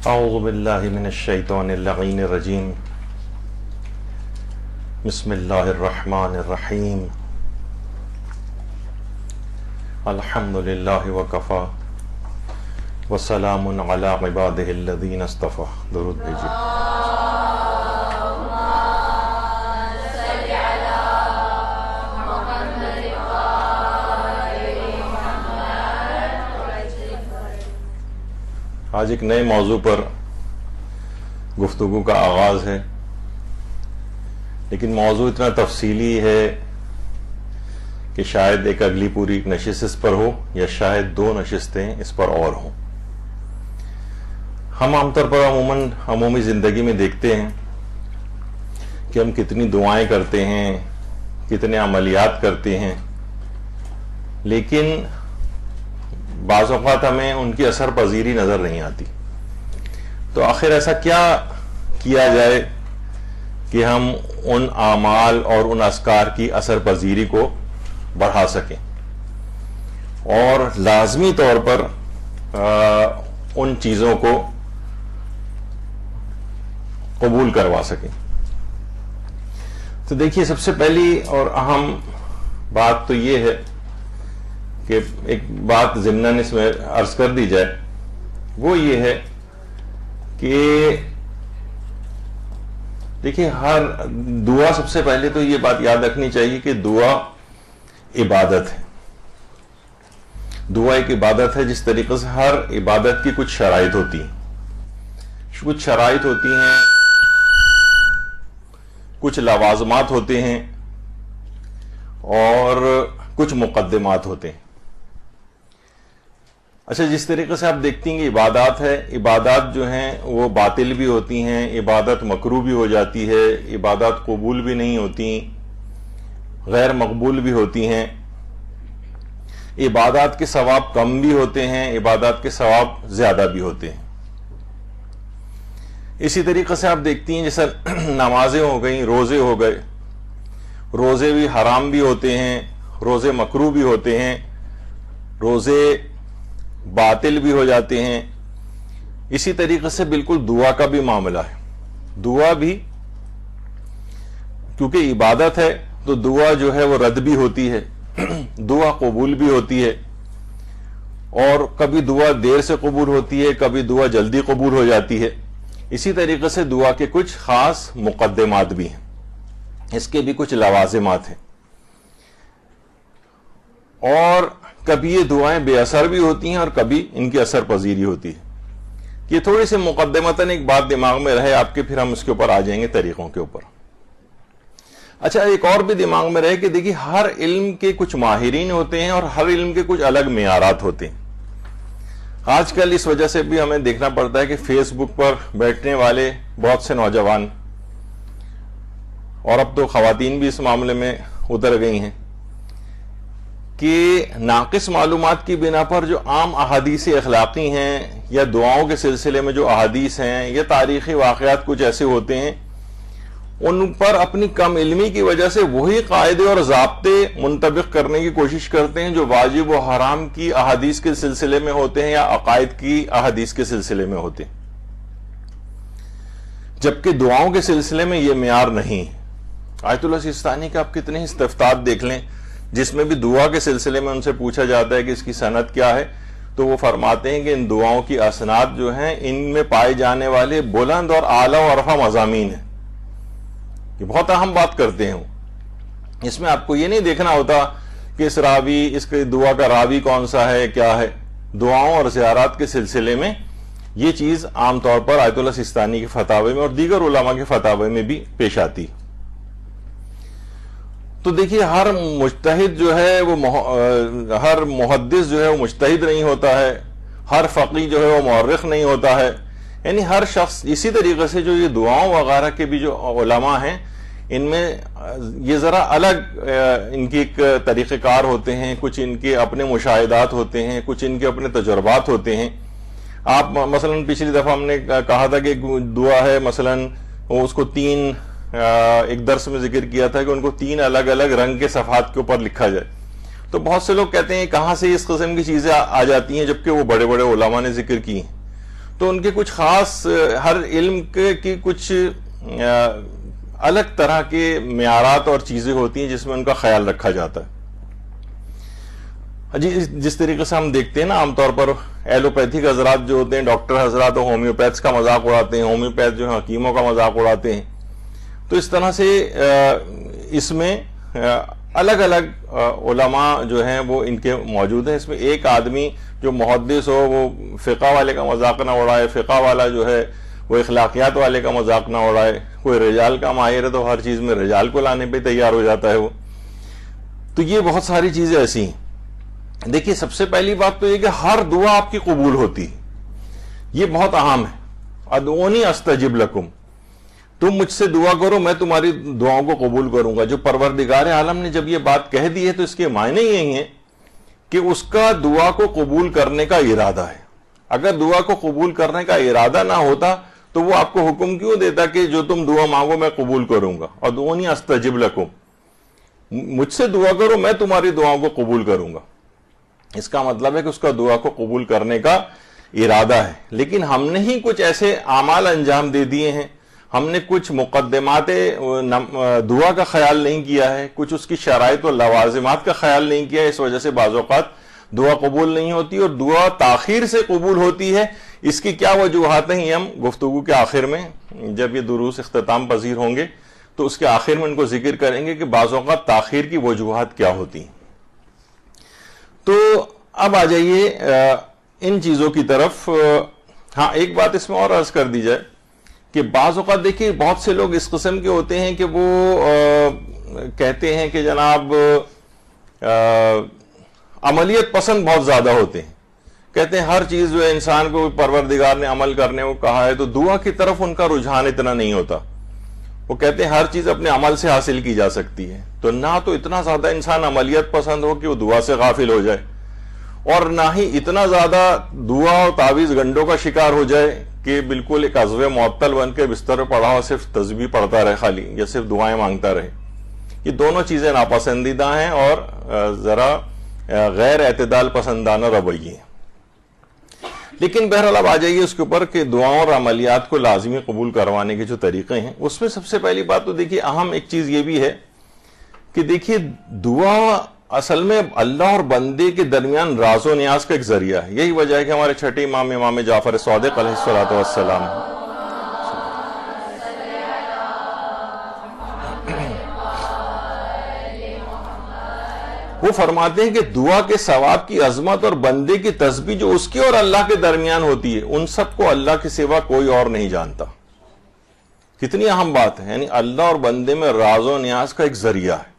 اعوذ باللہ من الشیطان اللعین الرجیم بسم اللہ الرحمن الرحیم الحمد للہ وکفا وسلام علی عبادہ الذین اصطفی. درود بھیجیے. آج ایک نئے موضوع پر گفتگو کا آغاز ہے، لیکن موضوع اتنا تفصیلی ہے کہ شاید ایک اگلی پوری نشست اس پر ہو یا شاید 2 نشستیں اس پر اور ہوں. ہم عام طور پر عمومی زندگی میں دیکھتے ہیں کہ ہم کتنی دعائیں کرتے ہیں، کتنے عملیات کرتے ہیں، لیکن بعض اوقات ہمیں ان کی اثر پذیری نظر نہیں آتی. تو آخر ایسا کیا کیا جائے کہ ہم ان اعمال اور ان اذکار کی اثر پذیری کو بڑھا سکیں اور لازمی طور پر ان چیزوں کو قبول کروا سکیں؟ تو دیکھیے، سب سے پہلی اور اہم بات تو یہ ہے کہ ایک بات ضمناً اس میں عرض کر دی جائے، وہ یہ ہے کہ دیکھیے، ہر دعا، سب سے پہلے تو یہ بات یاد رکھنی چاہیے کہ دعا عبادت ہے. دعا ایک عبادت ہے. جس طریقے سے ہر عبادت کی کچھ شرائط ہوتی ہیں، کچھ شرائط ہوتی ہیں، کچھ لوازمات ہوتے ہیں اور کچھ مقدمات ہوتے ہیں. اچھا، جس طریقے سے آپ دیکھتی ہیں کہ عبادات ہے، عبادات جو ہیں وہ باطل بھی ہوتی ہیں، عبادت مکروہ بھی ہو جاتی ہے، عبادات قبول بھی نہیں ہوتی، غیر مقبول بھی ہوتی ہیں، عبادات کے ثواب کم بھی ہوتے ہیں، عبادات کے ثواب زیادہ بھی ہوتے ہیں. اسی طریقے سے آپ دیکھتی ہیں جیسے نمازیں ہو گئیں، روزے ہو گئے، روزے بھی حرام بھی ہوتے ہیں، روزے مکروہ بھی ہوتے ہیں، روزے باطل بھی ہو جاتے ہیں. اسی طریقے سے بالکل دعا کا بھی معاملہ ہے. دعا بھی کیونکہ عبادت ہے تو دعا جو ہے وہ رد بھی ہوتی ہے، دعا قبول بھی ہوتی ہے، اور کبھی دعا دیر سے قبول ہوتی ہے، کبھی دعا جلدی قبول ہو جاتی ہے. اسی طریقے سے دعا کے کچھ خاص مقدمات بھی ہیں، اس کے بھی کچھ لوازمات ہیں، اور کبھی یہ دعائیں بے اثر بھی ہوتی ہیں اور کبھی ان کی اثر پذیری ہوتی ہے. یہ تھوڑی سی مقدمتاً ایک بات دماغ میں رہے آپ کے، پھر ہم اس کے اوپر آ جائیں گے طریقوں کے اوپر. اچھا، ایک اور بھی دماغ میں رہے کہ دیکھیے، ہر علم کے کچھ ماہرین ہوتے ہیں اور ہر علم کے کچھ الگ معیارات ہوتے ہیں. آج کل اس وجہ سے بھی ہمیں دیکھنا پڑتا ہے کہ فیس بک پر بیٹھنے والے بہت سے نوجوان، اور اب تو خواتین بھی اس معاملے میں اتر گئی ہیں، کہ ناقص معلومات کی بنا پر جو عام احادیث اخلاقی ہیں یا دعاؤں کے سلسلے میں جو احادیث ہیں یا تاریخی واقعات کچھ ایسے ہوتے ہیں، ان پر اپنی کم علمی کی وجہ سے وہی قاعدے اور ضابطے منطبق کرنے کی کوشش کرتے ہیں جو واجب و حرام کی احادیث کے سلسلے میں ہوتے ہیں یا عقائد کی احادیث کے سلسلے میں ہوتے ہیں، جبکہ دعاؤں کے سلسلے میں یہ معیار نہیں. آیت اللہ سیستانی کے آپ کتنے استفتاءات دیکھ لیں جس میں بھی دعا کے سلسلے میں ان سے پوچھا جاتا ہے کہ اس کی سند کیا ہے، تو وہ فرماتے ہیں کہ ان دعاؤں کی اسناد جو ہیں ان میں پائے جانے والے بلند اور اعلیٰ و ارفع مضامین ہیں. یہ بہت اہم بات کرتے ہیں. اس میں آپ کو یہ نہیں دیکھنا ہوتا کہ اس کے دعا کا راوی کون سا ہے، کیا ہے. دعاؤں اور زیارات کے سلسلے میں یہ چیز عام طور پر آیت اللہ سیستانی کے فتاوی میں اور دیگر علماء کے فتاوی میں بھی پیش آتی. تو دیکھیے، ہر مجتہد جو ہے وہ ہر محدث جو ہے وہ مجتہد نہیں ہوتا ہے، ہر فقیہ جو ہے وہ مورخ نہیں ہوتا ہے. یعنی ہر شخص اسی طریقے سے جو یہ دعاؤں وغیرہ کے بھی جو علماء ہیں، ان میں یہ ذرا الگ ان کی ایک طریقہ کار ہوتے ہیں، کچھ ان کے اپنے مشاہدات ہوتے ہیں، کچھ ان کے اپنے تجربات ہوتے ہیں. آپ مثلا پچھلی دفعہ ہم نے کہا تھا کہ دعا ہے، مثلا اس کو 3 ایک درس میں ذکر کیا تھا کہ ان کو 3 الگ الگ رنگ کے صفحات کے اوپر لکھا جائے. تو بہت سے لوگ کہتے ہیں کہاں سے اس قسم کی چیزیں آ جاتی ہیں جبکہ وہ بڑے بڑے علماء نے ذکر کی ہیں. تو ان کے کچھ خاص ہر علم کی کچھ الگ طرح کے معیارات اور چیزیں ہوتی ہیں جس میں ان کا خیال رکھا جاتا ہے. جی جس طریقے سے ہم دیکھتے ہیں نا عام طور پر ایلوپیتھک حضرات جو ہوتے ہیں، ڈاکٹر حضرات ہومیوپیتھس کا مذاق اڑاتے ہیں، ہومیوپیتھ جو ہیں حکیموں کا مذاق اڑاتے ہیں. تو اس طرح سے اس میں الگ الگ علماء جو ہیں وہ ان کے موجود ہیں. اس میں ایک آدمی جو محدث ہو وہ فقہ والے کا مذاق نہ اڑائے، فقہ والا جو ہے وہ اخلاقیات والے کا مذاق نہ اڑائے، کوئی رجال کا ماہر ہے تو ہر چیز میں رجال کو لانے پہ تیار ہو جاتا ہے وہ. تو یہ بہت ساری چیزیں ایسی ہیں. دیکھیے سب سے پہلی بات تو یہ کہ ہر دعا آپ کی قبول ہوتی ہے، یہ بہت اہم ہے. ادعونی استجب لکم، تم مجھ سے دعا کرو میں تمہاری دعاؤں کو قبول کروں گا. جو پروردگار عالم نے جب یہ بات کہہ دی ہے تو اس کے معنی یہی ہیں کہ اس کا دعا کو قبول کرنے کا ارادہ ہے. اگر دعا کو قبول کرنے کا ارادہ نہ ہوتا تو وہ آپ کو حکم کیوں دیتا کہ جو تم دعا مانگو میں قبول کروں گا. ادعونی استجب لکم، مجھ سے دعا کرو میں تمہاری دعاؤں کو قبول کروں گا. اس کا مطلب ہے کہ اس کا دعا کو قبول کرنے کا ارادہ ہے. لیکن ہم نے ہی کچھ ایسے اعمال انجام دے دیے ہیں، ہم نے کچھ مقدمات دعا کا خیال نہیں کیا ہے، کچھ اس کی شرائط و لوازمات کا خیال نہیں کیا ہے. اس وجہ سے بعض اوقات دعا قبول نہیں ہوتی اور دعا تاخیر سے قبول ہوتی ہے. اس کی کیا وجوہات ہیں ہم گفتگو کے آخر میں جب یہ دروس اختتام پذیر ہوں گے تو اس کے آخر میں ان کو ذکر کریں گے کہ بعض اوقات تاخیر کی وجوہات کیا ہوتی ہیں. تو اب آ جائیے ان چیزوں کی طرف. ہاں ایک بات اس میں اور عرض کر دی جائے کہ بعض اوقات دیکھیے بہت سے لوگ اس قسم کے ہوتے ہیں کہ وہ کہتے ہیں کہ جناب عملیت پسند بہت زیادہ ہوتے ہیں. کہتے ہیں ہر چیز جو ہے انسان کو پروردگار نے عمل کرنے کو کہا ہے، تو دعا کی طرف ان کا رجحان اتنا نہیں ہوتا. وہ کہتے ہیں ہر چیز اپنے عمل سے حاصل کی جا سکتی ہے. تو نہ تو اتنا زیادہ انسان عملیت پسند ہو کہ وہ دعا سے غافل ہو جائے، اور نہ ہی اتنا زیادہ دعا اور تعویذ گنڈوں کا شکار ہو جائے کہ بالکل ایک عضو معطل بن کے بستر پہ پڑا ہو صرف تسبیح پڑھتا رہے خالی یا صرف دعائیں مانگتا رہے. یہ دونوں چیزیں ناپسندیدہ ہیں اور ذرا غیر اعتدال پسندانہ رویے ہیں. لیکن بہرحال اب آ جائیے اس کے اوپر کہ دعاؤں اور عملیات کو لازمی قبول کروانے کے جو طریقے ہیں اس میں سب سے پہلی بات تو دیکھیے اہم ایک چیز یہ بھی ہے کہ دیکھیے دعا اصل میں اللہ اور بندے کے درمیان راز و نیاز کا ایک ذریعہ ہے. یہی وجہ ہے کہ ہمارے چھٹے امام جعفر صادق علیہ الصلوۃ والسلام وہ فرماتے ہیں کہ دعا کے ثواب کی عظمت اور بندے کی تسبیح جو اس کی اور اللہ کے درمیان ہوتی ہے ان سب کو اللہ کے سوا کوئی اور نہیں جانتا. کتنی اہم بات ہے، یعنی اللہ اور بندے میں راز و نیاز کا ایک ذریعہ ہے.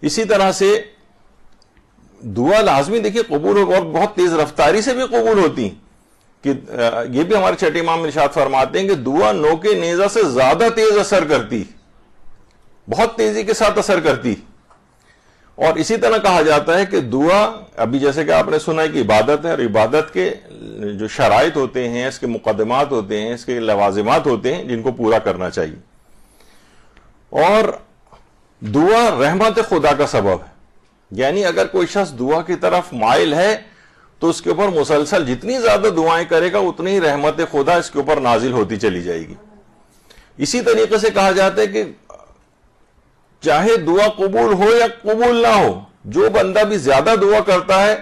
اسی طرح سے دعا لازمی دیکھیے قبول ہو اور بہت تیز رفتاری سے بھی قبول ہوتی کہ یہ بھی ہمارے چھٹے امام ارشاد فرماتے ہیں کہ دعا نوک نیزہ سے زیادہ تیز اثر کرتی، بہت تیزی کے ساتھ اثر کرتی. اور اسی طرح کہا جاتا ہے کہ دعا ابھی جیسے کہ آپ نے سنا ہے کہ عبادت ہے، اور عبادت کے جو شرائط ہوتے ہیں، اس کے مقدمات ہوتے ہیں، اس کے لوازمات ہوتے ہیں جن کو پورا کرنا چاہیے. اور دعا رحمت خدا کا سبب ہے، یعنی اگر کوئی شخص دعا کی طرف مائل ہے تو اس کے اوپر مسلسل جتنی زیادہ دعائیں کرے گا اتنی ہی رحمت خدا اس کے اوپر نازل ہوتی چلی جائے گی. اسی طریقے سے کہا جاتا ہے کہ چاہے دعا قبول ہو یا قبول نہ ہو، جو بندہ بھی زیادہ دعا کرتا ہے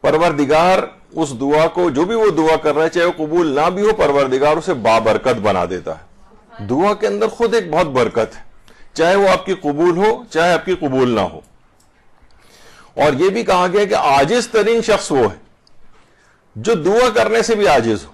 پروردگار اس دعا کو، جو بھی وہ دعا کر رہا ہے چاہے وہ قبول نہ بھی ہو، پروردگار اسے بابرکت بنا دیتا ہے. دعا کے اندر خود ایک بہت برکت ہے، چاہے وہ آپ کی قبول ہو چاہے آپ کی قبول نہ ہو. اور یہ بھی کہا گیا کہ عاجز ترین شخص وہ ہے جو دعا کرنے سے بھی عاجز ہو.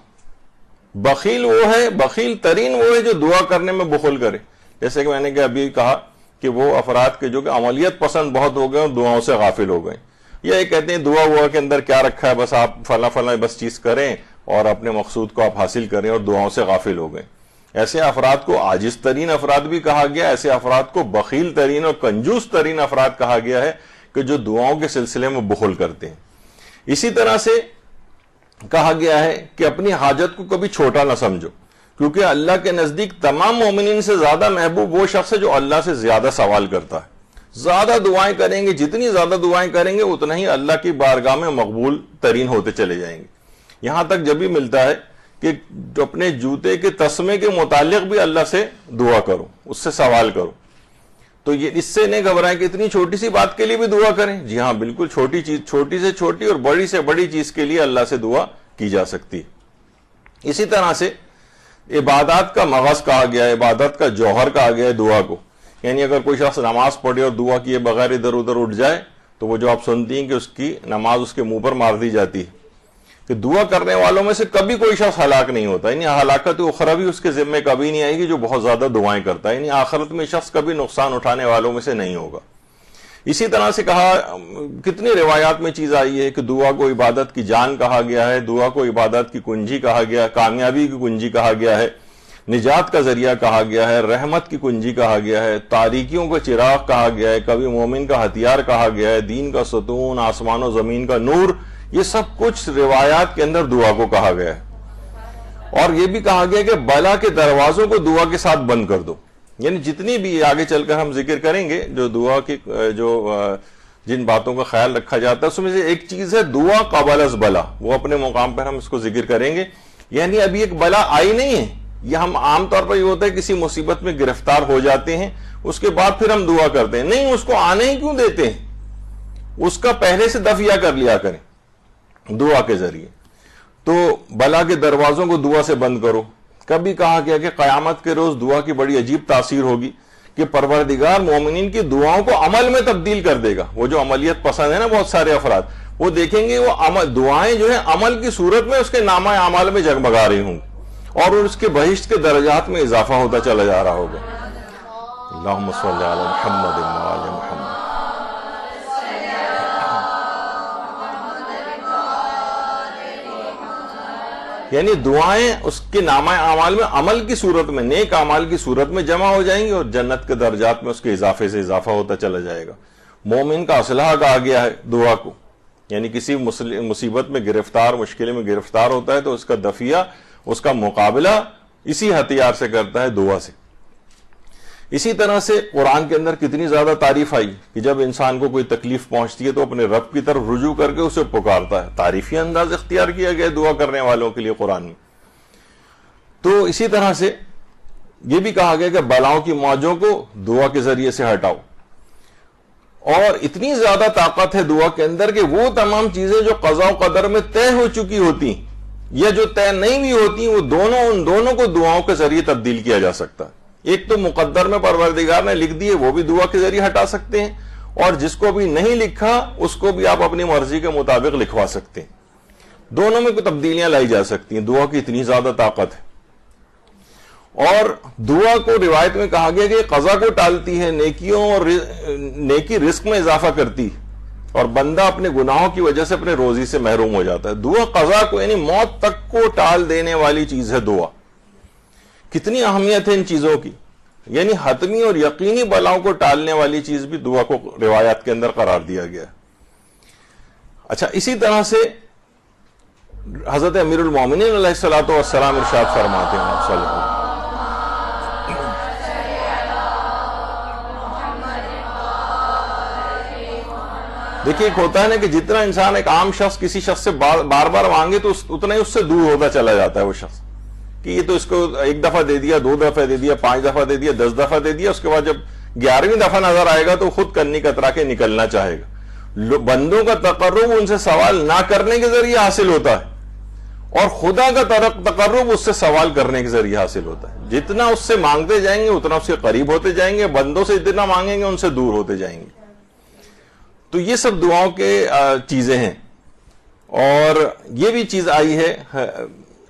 بخیل وہ ہے، بخیل ترین وہ ہے جو دعا کرنے میں بخل کرے. جیسے کہ میں نے ابھی کہا کہ وہ افراد کے جو کہ عملیت پسند بہت ہو گئے اور دعاؤں سے غافل ہو گئے. یہ کہتے ہیں دعا ہوا کے اندر کیا رکھا ہے، بس آپ فلاں فلاں بس چیز کریں اور اپنے مقصود کو آپ حاصل کریں، اور دعاؤں سے غافل ہو گئے. ایسے افراد کو عاجز ترین افراد بھی کہا گیا، ایسے افراد کو بخیل ترین اور کنجوس ترین افراد کہا گیا ہے کہ جو دعاؤں کے سلسلے میں بخل کرتے ہیں. اسی طرح سے کہا گیا ہے کہ اپنی حاجت کو کبھی چھوٹا نہ سمجھو، کیونکہ اللہ کے نزدیک تمام مومنین سے زیادہ محبوب وہ شخص ہے جو اللہ سے زیادہ سوال کرتا ہے. زیادہ دعائیں کریں گے، جتنی زیادہ دعائیں کریں گے اتنا ہی اللہ کی بارگاہ میں مقبول ترین ہوتے چلے جائیں گے. یہاں تک جب بھی ملتا ہے کہ جو اپنے جوتے کے تسمے کے متعلق بھی اللہ سے دعا کرو، اس سے سوال کرو. تو یہ اس سے نہیں گھبرائیں کہ اتنی چھوٹی سی بات کے لیے بھی دعا کریں. جی ہاں بالکل، چھوٹی چیز، چھوٹی سے چھوٹی اور بڑی سے بڑی چیز کے لیے اللہ سے دعا کی جا سکتی ہے. اسی طرح سے عبادات کا مغز کہا گیا ہے، عبادت کا جوہر کہا گیا ہے دعا کو. یعنی اگر کوئی شخص نماز پڑھے اور دعا کیے بغیر ادھر ادھر اٹھ جائے تو وہ جو آپ سنتی ہیں کہ اس کی نماز اس کے منہ پر مار دی جاتی ہے. کہ دعا کرنے والوں میں سے کبھی کوئی شخص ہلاک نہیں ہوتا، یعنی ہلاکت اخروی اس کے ذمے کبھی نہیں آئے گی جو بہت زیادہ دعائیں کرتا ہے. یعنی آخرت میں شخص کبھی نقصان اٹھانے والوں میں سے نہیں ہوگا. اسی طرح سے کہا، کتنی روایات میں چیز آئی ہے کہ دعا کو عبادت کی جان کہا گیا ہے، دعا کو عبادت کی کنجی کہا گیا ہے، کامیابی کی کنجی کہا گیا ہے، نجات کا ذریعہ کہا گیا ہے، رحمت کی کنجی کہا گیا ہے، تاریکیوں کا چراغ کہا گیا ہے، کبھی مومن کا ہتھیار کہا گیا ہے، دین کا ستون، آسمان و زمین کا نور. یہ سب کچھ روایات کے اندر دعا کو کہا گیا ہے. اور یہ بھی کہا گیا کہ بلا کے دروازوں کو دعا کے ساتھ بند کر دو. یعنی جتنی بھی آگے چل کر ہم ذکر کریں گے جو دعا کی جن باتوں کا خیال رکھا جاتا ہے اس میں سے ایک چیز ہے دعا قبل از بلا. وہ اپنے مقام پر ہم اس کو ذکر کریں گے. یعنی ابھی ایک بلا آئی نہیں ہے. یہ ہم عام طور پر یہ ہوتا ہے کسی مصیبت میں گرفتار ہو جاتے ہیں اس کے بعد پھر ہم دعا کرتے ہیں. نہیں، اس کو آنے ہی کیوں دیتے ہیں؟ اس کا پہلے سے دفعہ کر لیا کریں دعا کے ذریعے. تو بلا کے دروازوں کو دعا سے بند کرو. کبھی کہا گیا کہ قیامت کے روز دعا کی بڑی عجیب تاثیر ہوگی کہ پروردگار مومنین کی دعاؤں کو عمل میں تبدیل کر دے گا. وہ جو عملیت پسند ہے نا بہت سارے افراد، وہ دیکھیں گے وہ دعائیں جو ہیں عمل کی صورت میں اس کے نامہ اعمال میں جگمگا رہی ہوں گی اور اس کے بہشت کے درجات میں اضافہ ہوتا چلا جا رہا ہوگا. اللہم صلی علی محمد و آل محمد. یعنی دعائیں اس کے نامہ اعمال میں عمل کی صورت میں، نیک اعمال کی صورت میں جمع ہو جائیں گی اور جنت کے درجات میں اس کے اضافے سے اضافہ ہوتا چلا جائے گا. مومن کا اسلحہ کہا گیا ہے دعا کو. یعنی کسی مصیبت میں گرفتار، مشکل میں گرفتار ہوتا ہے تو اس کا دفعہ، اس کا مقابلہ اسی ہتھیار سے کرتا ہے، دعا سے. اسی طرح سے قرآن کے اندر کتنی زیادہ تعریف آئی کہ جب انسان کو کوئی تکلیف پہنچتی ہے تو اپنے رب کی طرف رجوع کر کے اسے پکارتا ہے. تعریفی انداز اختیار کیا گیا دعا کرنے والوں کے لیے قرآن میں. تو اسی طرح سے یہ بھی کہا گیا کہ بلاؤں کی موجوں کو دعا کے ذریعے سے ہٹاؤ. اور اتنی زیادہ طاقت ہے دعا کے اندر کہ وہ تمام چیزیں جو قضاء و قدر میں طے ہو چکی ہوتی یا جو طے نہیں بھی ہوتی وہ ان دونوں کو دعاؤں کے ذریعے تبدیل کیا جا سکتا ہے. ایک تو مقدر میں پروردگار نے لکھ دیے وہ بھی دعا کے ذریعے ہٹا سکتے ہیں، اور جس کو بھی نہیں لکھا اس کو بھی آپ اپنی مرضی کے مطابق لکھوا سکتے ہیں. دونوں میں کوئی تبدیلیاں لائی جا سکتی ہیں. دعا کی اتنی زیادہ طاقت ہے. اور دعا کو روایت میں کہا گیا کہ قضا کو ٹالتی ہے، نیکیوں اور نیکی رزق میں اضافہ کرتی ہے اور بندہ اپنے گناہوں کی وجہ سے اپنے روزی سے محروم ہو جاتا ہے. دعا قضا کو یعنی موت تک کو ٹال دینے والی چیز ہے دعا. کتنی اہمیت ہے ان چیزوں کی. یعنی حتمی اور یقینی بلاؤں کو ٹالنے والی چیز بھی دعا کو روایات کے اندر قرار دیا گیا. اچھا، اسی طرح سے حضرت امیر المومنین علیہ الصلوۃ والسلام ارشاد فرماتے ہیں صلی اللہ علیہ وسلم، دیکھیے ایک ہوتا ہے نا کہ جتنا انسان ایک عام شخص کسی شخص سے بار بار مانگے تو اتنا ہی اس سے دور ہوتا چلا جاتا ہے وہ شخص. کہ یہ تو اس کو ایک دفعہ دے دیا، 2 دفعہ دے دیا، 5 دفعہ دے دیا، 10 دفعہ دے دیا، اس کے بعد جب 11ویں دفعہ نظر آئے گا تو خود کنی کترا کے نکلنا چاہے گا. بندوں کا تقرب ان سے سوال نہ کرنے کے ذریعے حاصل ہوتا ہے اور خدا کا تقرب اس سے سوال کرنے کے ذریعے حاصل ہوتا ہے. جتنا اس سے مانگتے جائیں گے اتنا اس کے قریب ہوتے جائیں گے. بندوں سے جتنا مانگیں گے ان سے دور ہوتے جائیں گے. تو یہ سب دعاؤں کے چیزیں ہیں. اور یہ بھی چیز آئی ہے.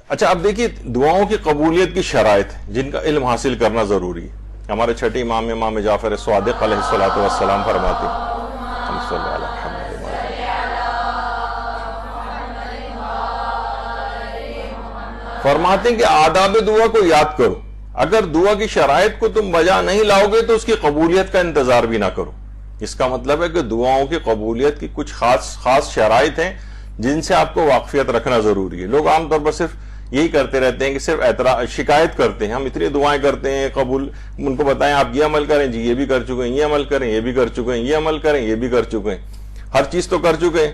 اچھا اب دیکھیے دعاؤں کی قبولیت کی شرائط جن کا علم حاصل کرنا ضروری ہے. ہمارے چھٹے امام جعفر صادق علیہ الصلوۃ والسلام فرماتے ہیں، فرماتے ہیں کہ آداب دعا کو یاد کرو. اگر دعا کی شرائط کو تم بجا نہیں لاؤ گے تو اس کی قبولیت کا انتظار بھی نہ کرو. اس کا مطلب ہے کہ دعاؤں کی قبولیت کی کچھ خاص شرائط ہیں جن سے آپ کو واقفیت رکھنا ضروری ہے. لوگ عام طور پر صرف یہی کرتے رہتے ہیں کہ صرف شکایت کرتے ہیں، ہم اتنی دعائیں کرتے ہیں قبول. ان کو بتائیں آپ یہ عمل کریں، جی یہ بھی کر چکے ہیں، یہ عمل کریں، یہ بھی کر چکے ہیں، یہ عمل کریں، یہ بھی کر چکے ہیں، ہر چیز تو کر چکے ہیں.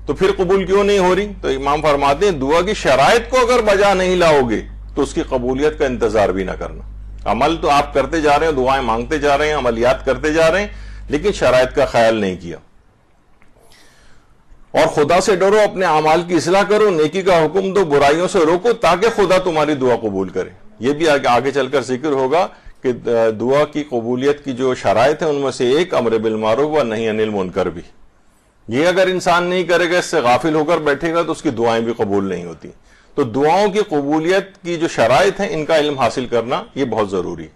تو پھر قبول کیوں نہیں ہو رہی؟ تو امام فرماتے ہیں دعا کی شرائط کو اگر بجا نہیں لاؤ گے تو اس کی قبولیت کا انتظار بھی نہ کرنا. عمل تو آپ کرتے جا رہے ہیں، دعائیں مانگتے جا رہے ہیں، عملیات کرتے جا رہے ہیں، لیکن شرائط کا خیال نہیں کیا. اور خدا سے ڈرو، اپنے اعمال کی اصلاح کرو، نیکی کا حکم دو، برائیوں سے روکو، تاکہ خدا تمہاری دعا قبول کرے. یہ بھی آگے چل کر ذکر ہوگا کہ دعا کی قبولیت کی جو شرائط ہیں ان میں سے ایک امر بالمعروف و نہی عن المنکر بھی. یہ اگر انسان نہیں کرے گا، اس سے غافل ہو کر بیٹھے گا، تو اس کی دعائیں بھی قبول نہیں ہوتی. تو دعاؤں کی قبولیت کی جو شرائط ہیں ان کا علم حاصل کرنا یہ بہت ضروری ہے.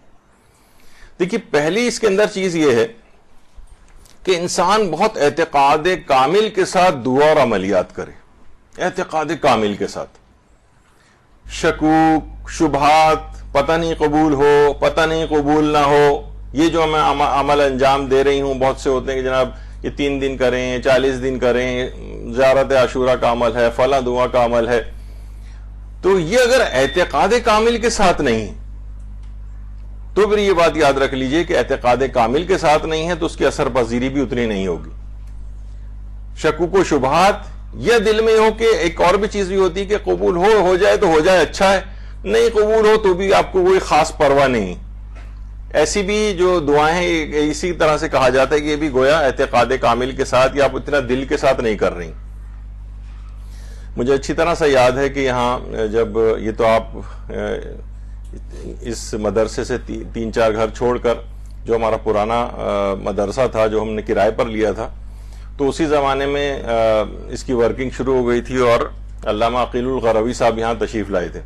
دیکھیے پہلی اس کے اندر چیز یہ ہے کہ انسان بہت اعتقاد کامل کے ساتھ دعا اور عملیات کرے. اعتقاد کامل کے ساتھ. شکوک، شبہات، پتہ نہیں قبول ہو، پتہ نہیں قبول نہ ہو، یہ جو میں عمل انجام دے رہی ہوں، بہت سے ہوتے ہیں کہ جناب یہ 3 دن کریں، 40 دن کریں، زیارت عاشورہ کا عمل ہے، فلاں دعا کا عمل ہے. تو یہ اگر اعتقاد کامل کے ساتھ نہیں تو پھر یہ بات یاد رکھ لیجئے کہ اعتقاد کامل کے ساتھ نہیں ہے تو اس کی اثر پذیری بھی اتنی نہیں ہوگی. شکوک و شبہات یہ دل میں ہو کہ ایک اور بھی چیز بھی ہوتی ہے کہ قبول ہو جائے تو ہو جائے، اچھا ہے، نہیں قبول ہو تو بھی آپ کو کوئی خاص پرواہ نہیں. ایسی بھی جو دعائیں ہیں اسی طرح سے کہا جاتا ہے کہ یہ بھی گویا اعتقاد کامل کے ساتھ یا آپ اتنا دل کے ساتھ نہیں کر رہی. مجھے اچھی طرح سے یاد ہے کہ یہاں جب یہ تو آپ اس مدرسے سے 3-4 گھر چھوڑ کر جو ہمارا پرانا مدرسہ تھا جو ہم نے کرائے پر لیا تھا، تو اسی زمانے میں اس کی ورکنگ شروع ہو گئی تھی اور علامہ عقیل الغروی صاحب یہاں تشریف لائے تھے.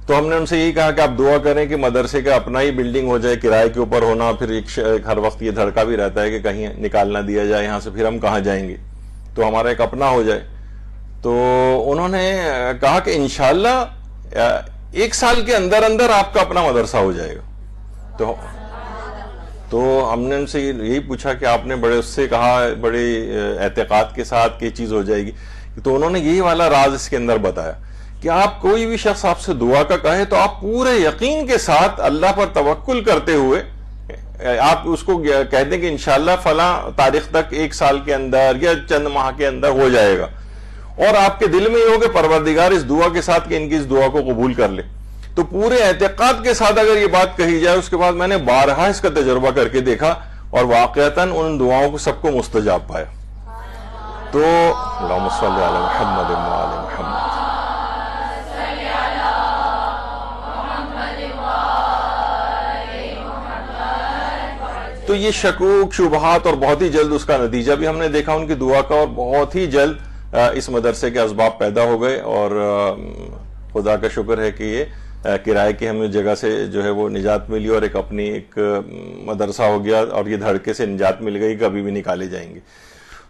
تو ہم نے ان سے یہی کہا کہ آپ دعا کریں کہ مدرسے کا اپنا ہی بلڈنگ ہو جائے، کرائے کے اوپر ہونا، پھر ہر وقت یہ دھڑکا بھی رہتا ہے کہ کہیں نکال نہ دیا جائے یہاں سے، پھر ہم کہاں جائیں گے، تو ہمارا ایک اپنا ہو جائے. تو انہوں نے کہا کہ انشاءاللہ 1 سال کے اندر اندر آپ کا اپنا مدرسہ ہو جائے گا. تو ہم نے ان سے یہی پوچھا کہ آپ نے بڑے اس سے کہا بڑے اعتقاد کے ساتھ کہ چیز ہو جائے گی. تو انہوں نے یہی والا راز اس کے اندر بتایا کہ آپ کوئی بھی شخص آپ سے دعا کا کہے تو آپ پورے یقین کے ساتھ اللہ پر توکل کرتے ہوئے آپ اس کو کہہ دیں کہ انشاءاللہ فلاں تاریخ تک 1 سال کے اندر یا چند ماہ کے اندر ہو جائے گا، اور آپ کے دل میں یہ ہو کہ پروردگار اس دعا کے ساتھ کہ ان کی اس دعا کو قبول کر لے. تو پورے اعتقاد کے ساتھ اگر یہ بات کہی جائے، اس کے بعد میں نے بارہا اس کا تجربہ کر کے دیکھا اور واقعتاً ان دعاؤں کو سب کو مستجاب پایا. تو اللہم صلی علی محمد و آل محمد. تو یہ شکوک، شبہات اور بہت ہی جلد اس کا نتیجہ بھی ہم نے دیکھا ان کی دعا کا، اور بہت ہی جلد اس مدرسے کے اسباب پیدا ہو گئے. اور خدا کا شکر ہے کہ یہ کرائے کی ہمیں جگہ سے جو ہے وہ نجات ملی اور ایک اپنی ایک مدرسہ ہو گیا، اور یہ دھڑکے سے نجات مل گئی، کبھی بھی نکالے جائیں گے.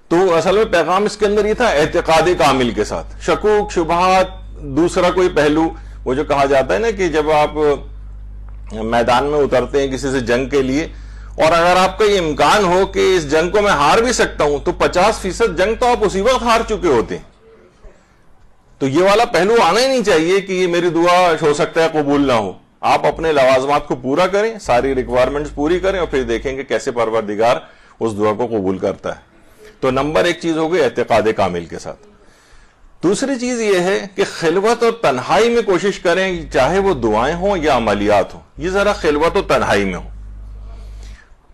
تو اصل میں پیغام اس کے اندر یہ تھا اعتقاد کامل کے ساتھ. شکوک، شبہات، دوسرا کوئی پہلو وہ جو کہا جاتا ہے نا کہ جب آپ میدان میں اترتے ہیں کسی سے جنگ کے لیے، اور اگر آپ کا یہ امکان ہو کہ اس جنگ کو میں ہار بھی سکتا ہوں، تو 50% جنگ تو آپ اسی وقت ہار چکے ہوتے ہیں. تو یہ والا پہلو آنا ہی نہیں چاہیے کہ یہ میری دعا ہو سکتا ہے قبول نہ ہو. آپ اپنے لوازمات کو پورا کریں، ساری ریکوائرمنٹس پوری کریں، اور پھر دیکھیں کہ کیسے پروردگار اس دعا کو قبول کرتا ہے. تو نمبر 1 چیز ہو گئی اعتقاد کامل کے ساتھ. دوسری چیز یہ ہے کہ خلوت اور تنہائی میں کوشش کریں، چاہے وہ دعائیں ہوں یا عملیات ہوں، یہ ذرا خلوت و تنہائی میں ہو.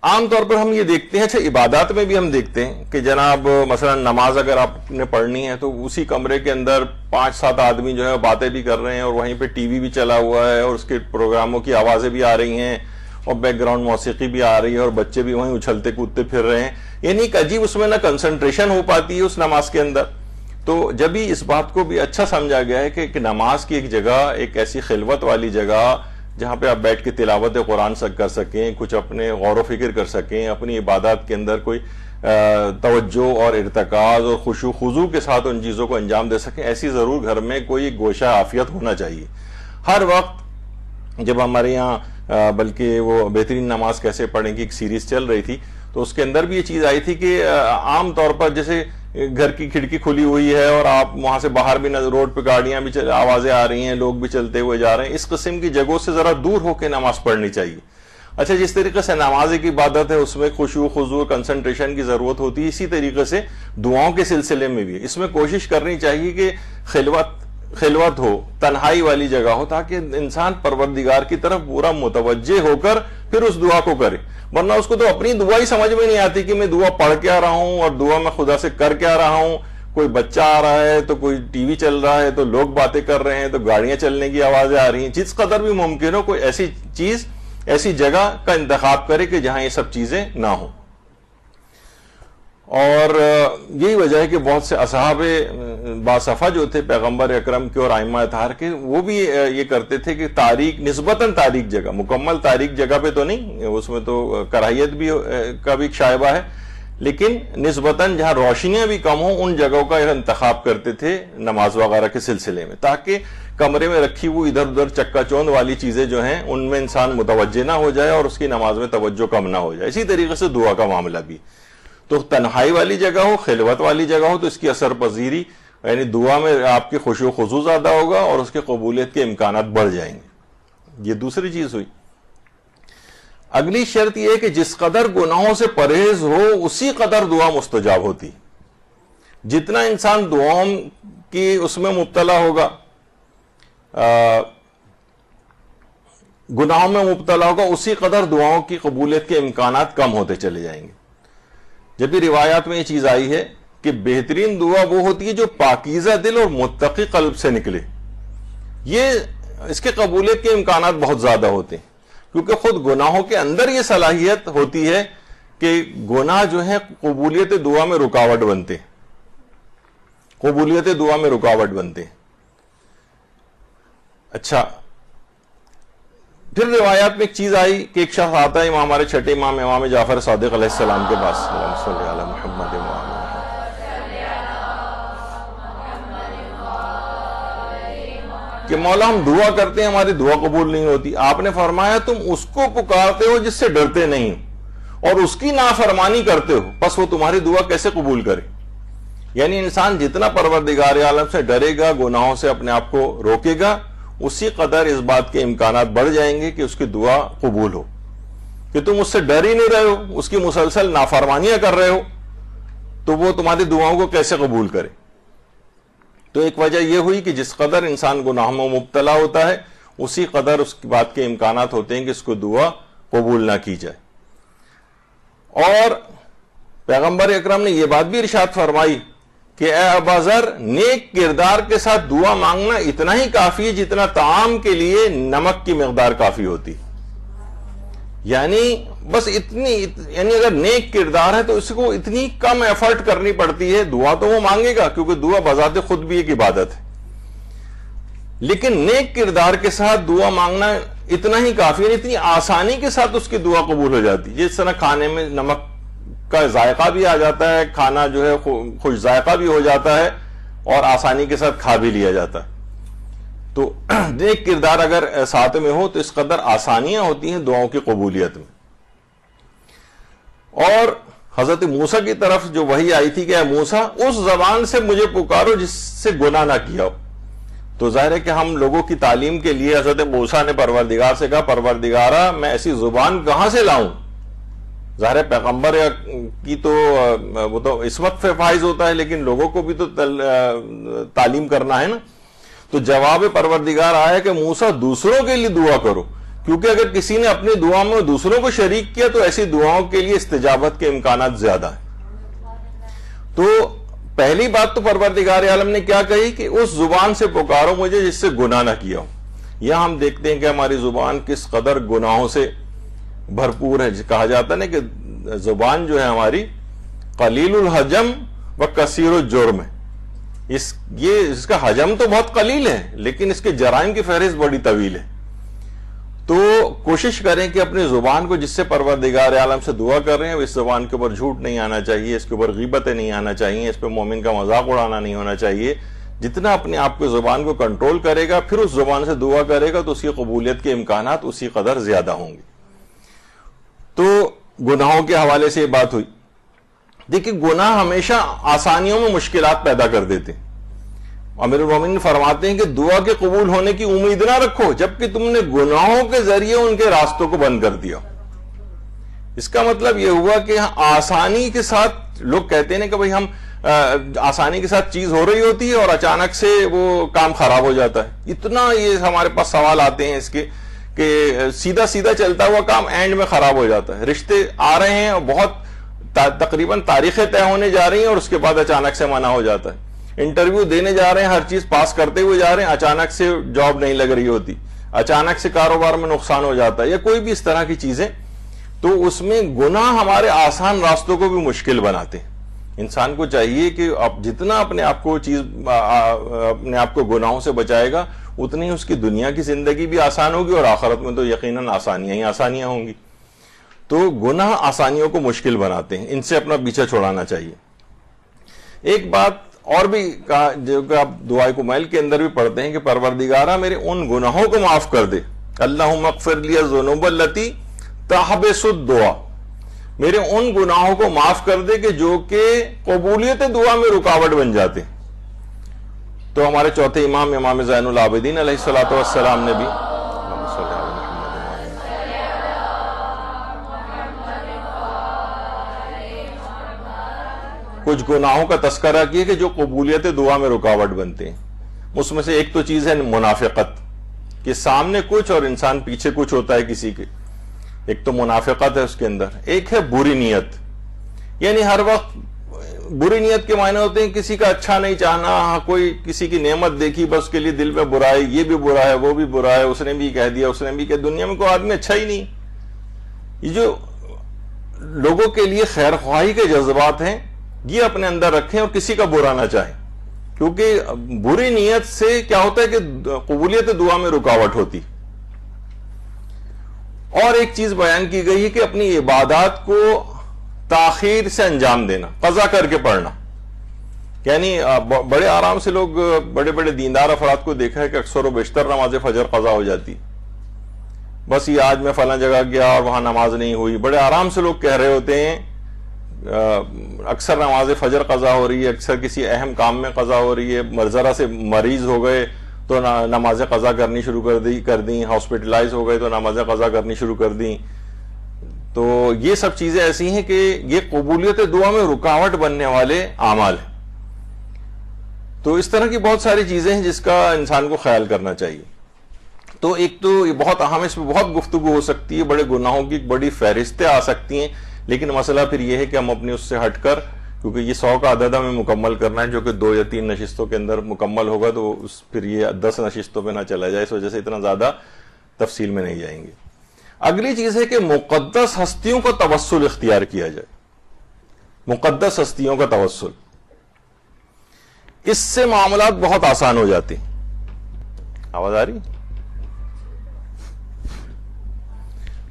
عام طور پر ہم یہ دیکھتے ہیں، اچھا عبادات میں بھی ہم دیکھتے ہیں کہ جناب مثلا نماز اگر آپ نے پڑھنی ہے تو اسی کمرے کے اندر 5-7 آدمی جو ہے باتیں بھی کر رہے ہیں، اور وہیں پہ ٹی وی بھی چلا ہوا ہے، اور اس کے پروگراموں کی آوازیں بھی آ رہی ہیں، اور بیک گراؤنڈ موسیقی بھی آ رہی ہے، اور بچے بھی وہیں اچھلتے کودتے پھر رہے ہیں. یعنی ایک عجیب اس میں نہ کنسنٹریشن ہو پاتی ہے اس نماز کے اندر. تو جب ہی اس بات کو بھی اچھا سمجھا گیا ہے کہ نماز کی ایک جگہ، ایک ایسی خلوت والی جگہ جہاں پہ آپ بیٹھ کے تلاوت قرآن کر سکیں، کچھ اپنے غور و فکر کر سکیں، اپنی عبادات کے اندر کوئی توجہ اور ارتکاز اور خشوع خضوع کے ساتھ ان چیزوں کو انجام دے سکیں، ایسی ضرور گھر میں کوئی گوشہ عافیت ہونا چاہیے. ہر وقت جب ہمارے یہاں بلکہ وہ بہترین نماز کیسے پڑھیں کی ایک سیریز چل رہی تھی، تو اس کے اندر بھی یہ چیز آئی تھی کہ عام طور پر جیسے گھر کی کھڑکی کھلی ہوئی ہے اور آپ وہاں سے باہر بھی روڈ پہ گاڑیاں بھی آوازیں آ رہی ہیں، لوگ بھی چلتے ہوئے جا رہے ہیں، اس قسم کی جگہوں سے ذرا دور ہو کے نماز پڑھنی چاہیے. اچھا، جس طریقے سے نماز کی عبادت ہے اس میں خشوع خضوع کنسنٹریشن کی ضرورت ہوتی ہے، اسی طریقے سے دعاؤں کے سلسلے میں بھی اس میں کوشش کرنی چاہیے کہ خلوت ہو، تنہائی والی جگہ ہو، تاکہ انسان پروردگار کی طرف پورا متوجہ ہو کر پھر اس دعا کو کرے. ورنہ اس کو تو اپنی دعا ہی سمجھ میں نہیں آتی کہ میں دعا پڑھ کے آ رہا ہوں اور دعا میں خدا سے کر کے آ رہا ہوں. کوئی بچہ آ رہا ہے تو کوئی ٹی وی چل رہا ہے تو لوگ باتیں کر رہے ہیں تو گاڑیاں چلنے کی آوازیں آ رہی ہیں. جس قدر بھی ممکن ہو کوئی ایسی چیز، ایسی جگہ کا انتخاب کرے کہ جہاں یہ سب چیزیں نہ ہوں. اور یہی وجہ ہے کہ بہت سے اصحاب باصفا جو تھے پیغمبر اکرم کے اور ائمہ اطہار کے، وہ بھی یہ کرتے تھے کہ تاریک، نسبتاً تاریک جگہ، مکمل تاریک جگہ پہ تو نہیں، اس میں تو کراہیت بھی کا بھی شائبہ ہے، لیکن نسبتاً جہاں روشنیاں بھی کم ہوں ان جگہوں کا انتخاب کرتے تھے نماز وغیرہ کے سلسلے میں، تاکہ کمرے میں رکھی ہوئی ادھر ادھر چکا چوند والی چیزیں جو ہیں ان میں انسان متوجہ نہ ہو جائے اور اس کی نماز میں توجہ کم نہ ہو جائے. اسی طریقے سے دعا کا معاملہ بھی، تو تنہائی والی جگہ ہو، خلوت والی جگہ ہو، تو اس کی اثر پذیری یعنی دعا میں آپ کی خشوع و خضوع زیادہ ہوگا اور اس کے قبولیت کے امکانات بڑھ جائیں گے. یہ دوسری چیز ہوئی. اگلی شرط یہ ہے کہ جس قدر گناہوں سے پرہیز ہو اسی قدر دعا مستجاب ہوتی. جتنا انسان دعاؤں کی اس میں مبتلا ہوگا، گناہوں میں مبتلا ہوگا، اسی قدر دعاؤں کی قبولیت کے امکانات کم ہوتے چلے جائیں گے. جب بھی روایات میں یہ چیز آئی ہے کہ بہترین دعا وہ ہوتی ہے جو پاکیزہ دل اور متقی قلب سے نکلے، اس کے قبولیت کے امکانات بہت زیادہ ہوتے ہیں، کیونکہ خود گناہوں کے اندر یہ صلاحیت ہوتی ہے کہ گناہ جو ہے قبولیت دعا میں رکاوٹ بنتے ہیں، قبولیت دعا میں رکاوٹ بنتے ہیں. اچھا، پھر روایات میں ایک چیز آئی کہ ایک شخص آتا ہے ہمارے چھٹے امام جعفر صادق علیہ السلام کے پاس، اللہم صلی علی محمد کہ مولا ہم دعا کرتے ہیں ہماری دعا قبول نہیں ہوتی. آپ نے فرمایا تم اس کو پکارتے ہو جس سے ڈرتے نہیں اور اس کی نافرمانی کرتے ہو، پس وہ تمہاری دعا کیسے قبول کرے؟ یعنی انسان جتنا پروردگار عالم سے ڈرے گا، گناہوں سے اپنے آپ کو روکے گا، اسی قدر اس بات کے امکانات بڑھ جائیں گے کہ اس کی دعا قبول ہو. کہ تم اس سے ڈر ہی نہیں رہے ہو، اس کی مسلسل نافرمانیاں کر رہے ہو، تو وہ تمہاری دعاؤں کو کیسے قبول کرے؟ تو ایک وجہ یہ ہوئی کہ جس قدر انسان گناہوں میں مبتلا ہوتا ہے اسی قدر اس بات کے امکانات ہوتے ہیں کہ اس کو دعا قبول نہ کی جائے. اور پیغمبر اکرم نے یہ بات بھی ارشاد فرمائی کہ اے ابا ذر، نیک کردار کے ساتھ دعا مانگنا اتنا ہی کافی ہے جتنا طعام کے لیے نمک کی مقدار کافی ہوتی. یعنی بس یعنی اگر نیک کردار ہے تو اس کو اتنی کم ایفرٹ کرنی پڑتی ہے. دعا تو وہ مانگے گا کیونکہ دعا بذات خود بھی ایک عبادت ہے، لیکن نیک کردار کے ساتھ دعا مانگنا اتنا ہی کافی ہے، اتنی آسانی کے ساتھ اس کی دعا قبول ہو جاتی. جس طرح کھانے میں نمک کا ذائقہ بھی آ جاتا ہے، کھانا جو ہے خوش ذائقہ بھی ہو جاتا ہے اور آسانی کے ساتھ کھا بھی لیا جاتا ہے. تو نیک کردار اگر ساتھ میں ہو تو اس قدر آسانیاں ہوتی ہیں دعاؤں کی قبولیت میں. اور حضرت موسیٰ کی طرف جو وحی آئی تھی کہ اے موسیٰ اس زبان سے مجھے پکارو جس سے گناہ نہ کیا ہو. تو ظاہر ہے کہ ہم لوگوں کی تعلیم کے لیے حضرت موسیٰ نے پروردگار سے کہا پروردگارا میں ایسی زبان کہاں سے لاؤں؟ ظاہر ہے پیغمبر کی تو وہ تو عصمت پہ فائز ہوتا ہے، لیکن لوگوں کو بھی تو تعلیم کرنا ہے نا. تو جواب پروردگار آیا کہ موسیٰ دوسروں کے لیے دعا کرو، کیونکہ اگر کسی نے اپنی دعا میں دوسروں کو شریک کیا تو ایسی دعاؤں کے لیے استجابت کے امکانات زیادہ ہیں. تو پہلی بات تو پروردگار عالم نے کیا کہی کہ اس زبان سے پکارو مجھے جس سے گناہ نہ کیا ہو. یہاں ہم دیکھتے ہیں کہ ہماری زبان کس قدر گناہوں سے بھرپور ہے. کہا جاتا ہے نا کہ زبان جو ہے ہماری قلیل الحجم و کثیر الجرم ہے. اس کا حجم تو بہت قلیل ہے لیکن اس کے جرائم کی فہرست بڑی طویل ہے. تو کوشش کریں کہ اپنی زبان کو جس سے پروردگار عالم سے دعا کر رہے ہیں اس زبان کے اوپر جھوٹ نہیں آنا چاہیے، اس کے اوپر غیبتیں نہیں آنا چاہیے، اس پہ مومن کا مذاق اڑانا نہیں ہونا چاہیے. جتنا اپنے آپ کو زبان کو کنٹرول کرے گا پھر اس زبان سے دعا کرے گا تو اس کی قبولیت کے امکانات اسی قدر زیادہ ہوں گے. تو گناہوں کے حوالے سے یہ بات ہوئی. دیکھیں گناہ ہمیشہ آسانیوں میں مشکلات پیدا کر دیتے ہیں. امیر المومنین فرماتے ہیں کہ دعا کے قبول ہونے کی امید نہ رکھو جبکہ تم نے گناہوں کے ذریعے ان کے راستوں کو بند کر دیا. اس کا مطلب یہ ہوا کہ آسانی کے ساتھ لوگ کہتے ہیں کہ بھئی ہم آسانی کے ساتھ چیز ہو رہی ہوتی ہے اور اچانک سے وہ کام خراب ہو جاتا ہے. اتنا یہ ہمارے پاس سوال آتے ہیں اس کے کہ سیدھا سیدھا چلتا ہوا کام اینڈ میں خراب ہو جاتا ہے. رشتے آ رہے ہیں اور بہت تقریباً تاریخیں طے ہونے جا رہی ہیں اور اس کے بعد اچانک سے منع ہو جاتا ہے. انٹرویو دینے جا رہے ہیں, ہر چیز پاس کرتے ہوئے جا رہے ہیں, اچانک سے جاب نہیں لگ رہی ہوتی, اچانک سے کاروبار میں نقصان ہو جاتا ہے, یا کوئی بھی اس طرح کی چیزیں. تو اس میں گناہ ہمارے آسان راستوں کو بھی مشکل بناتے ہیں. انسان کو چاہیے کہ اب جتنا اپنے آپ کو گناہوں سے بچائے گا اتنی اس کی دنیا کی زندگی بھی آسان ہوگی اور آخرت میں تو یقیناً آسانیاں ہی آسانیاں ہوں گی. تو گناہ آسانیوں کو مشکل بناتے ہیں, ان سے اپنا پیچھا چھوڑانا چاہیے. ایک بات اور بھی جو کہ آپ دعائے کمیل کے اندر بھی پڑھتے ہیں کہ پروردگارہ میرے ان گناہوں کو معاف کر دے, اللہم اغفر لی الذنوب التی تحبس الدعا, میرے ان گناہوں کو معاف کر دے کہ جو کہ قبولیت دعا میں رکاوٹ بن جاتے. تو ہمارے چوتھے امام امام زین العابدین علیہ الصلوۃ والسلام نے بھی کچھ گناہوں کا تذکرہ کیا کہ جو قبولیت دعا میں رکاوٹ بنتے ہیں. اس میں سے ایک تو چیز ہے منافقت, کہ سامنے کچھ اور انسان پیچھے کچھ ہوتا ہے کسی کے. ایک تو منافقت ہے اس کے اندر. ایک ہے بری نیت, یعنی ہر وقت بری نیت کے معنی ہوتے ہیں کسی کا اچھا نہیں چاہنا, کوئی کسی کی نعمت دیکھی بس اس کے لیے دل میں برائی, یہ بھی برا ہے وہ بھی برا ہے, اس نے بھی کہہ دیا اس نے بھی کہہ, دنیا میں کوئی آدمی اچھا ہی نہیں. یہ جو لوگوں کے لیے خیر خواہی کے جذبات ہیں یہ اپنے اندر رکھیں اور کسی کا برا نہ چاہیں, کیونکہ بری نیت سے کیا ہوتا ہے کہ قبولیت دعا میں رکاوٹ ہوتی. اور ایک چیز بیان کی گئی ہے کہ اپنی عبادات کو تاخیر سے انجام دینا, قضا کر کے پڑھنا. یعنی بڑے آرام سے لوگ, بڑے بڑے دیندار افراد کو دیکھا ہے کہ اکثر و بیشتر نماز فجر قضا ہو جاتی. بس یہ آج میں فلاں جگہ گیا اور وہاں نماز نہیں ہوئی, بڑے آرام سے لوگ کہہ رہے ہوتے ہیں اکثر نماز فجر قضا ہو رہی ہے, اکثر کسی اہم کام میں قضا ہو رہی ہے, ذرا سے مریض ہو گئے تو نماز قضا کرنی شروع کر دیں, ہاسپٹلائز ہو گئے تو نماز قضا کرنی شروع کر دیں. تو یہ سب چیزیں ایسی ہیں کہ یہ قبولیت دعا میں رکاوٹ بننے والے اعمال ہیں. تو اس طرح کی بہت ساری چیزیں ہیں جس کا انسان کو خیال کرنا چاہیے. تو ایک تو یہ بہت اہم, اس میں بہت گفتگو ہو سکتی ہے, بڑے گناہوں کی بڑی فہرستیں آ سکتی ہیں, لیکن مسئلہ پھر یہ ہے کہ ہم اپنی اس سے ہٹ کر, کیونکہ یہ 100 کا عدد ہمیں مکمل کرنا ہے جو کہ 2 یا 3 نشستوں کے اندر مکمل ہوگا, تو پھر یہ 10 نشستوں پہ نہ چلا جائے, اس وجہ سے اتنا زیادہ تفصیل میں نہیں جائیں گے. اگلی چیز ہے کہ مقدس ہستیوں کا توسل اختیار کیا جائے. مقدس ہستیوں کا توسل, اس سے معاملات بہت آسان ہو جاتے ہیں. آواز آ رہی؟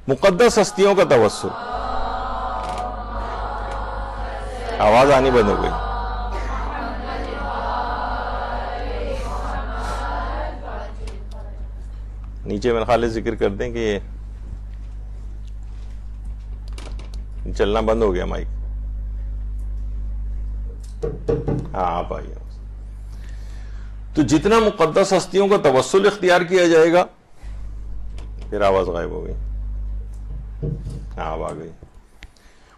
مقدس ہستیوں کا توسل, آواز آنی بند ہو گئی. نیچے میرے خیال ذکر کر دیں کہ چلنا بند ہو گیا مائک. ہاں آپ آئیے. تو جتنا مقدس ہستیوں کا توسل اختیار کیا جائے گا, پھر آواز غائب ہو گئی, ہاں اب آ گئی,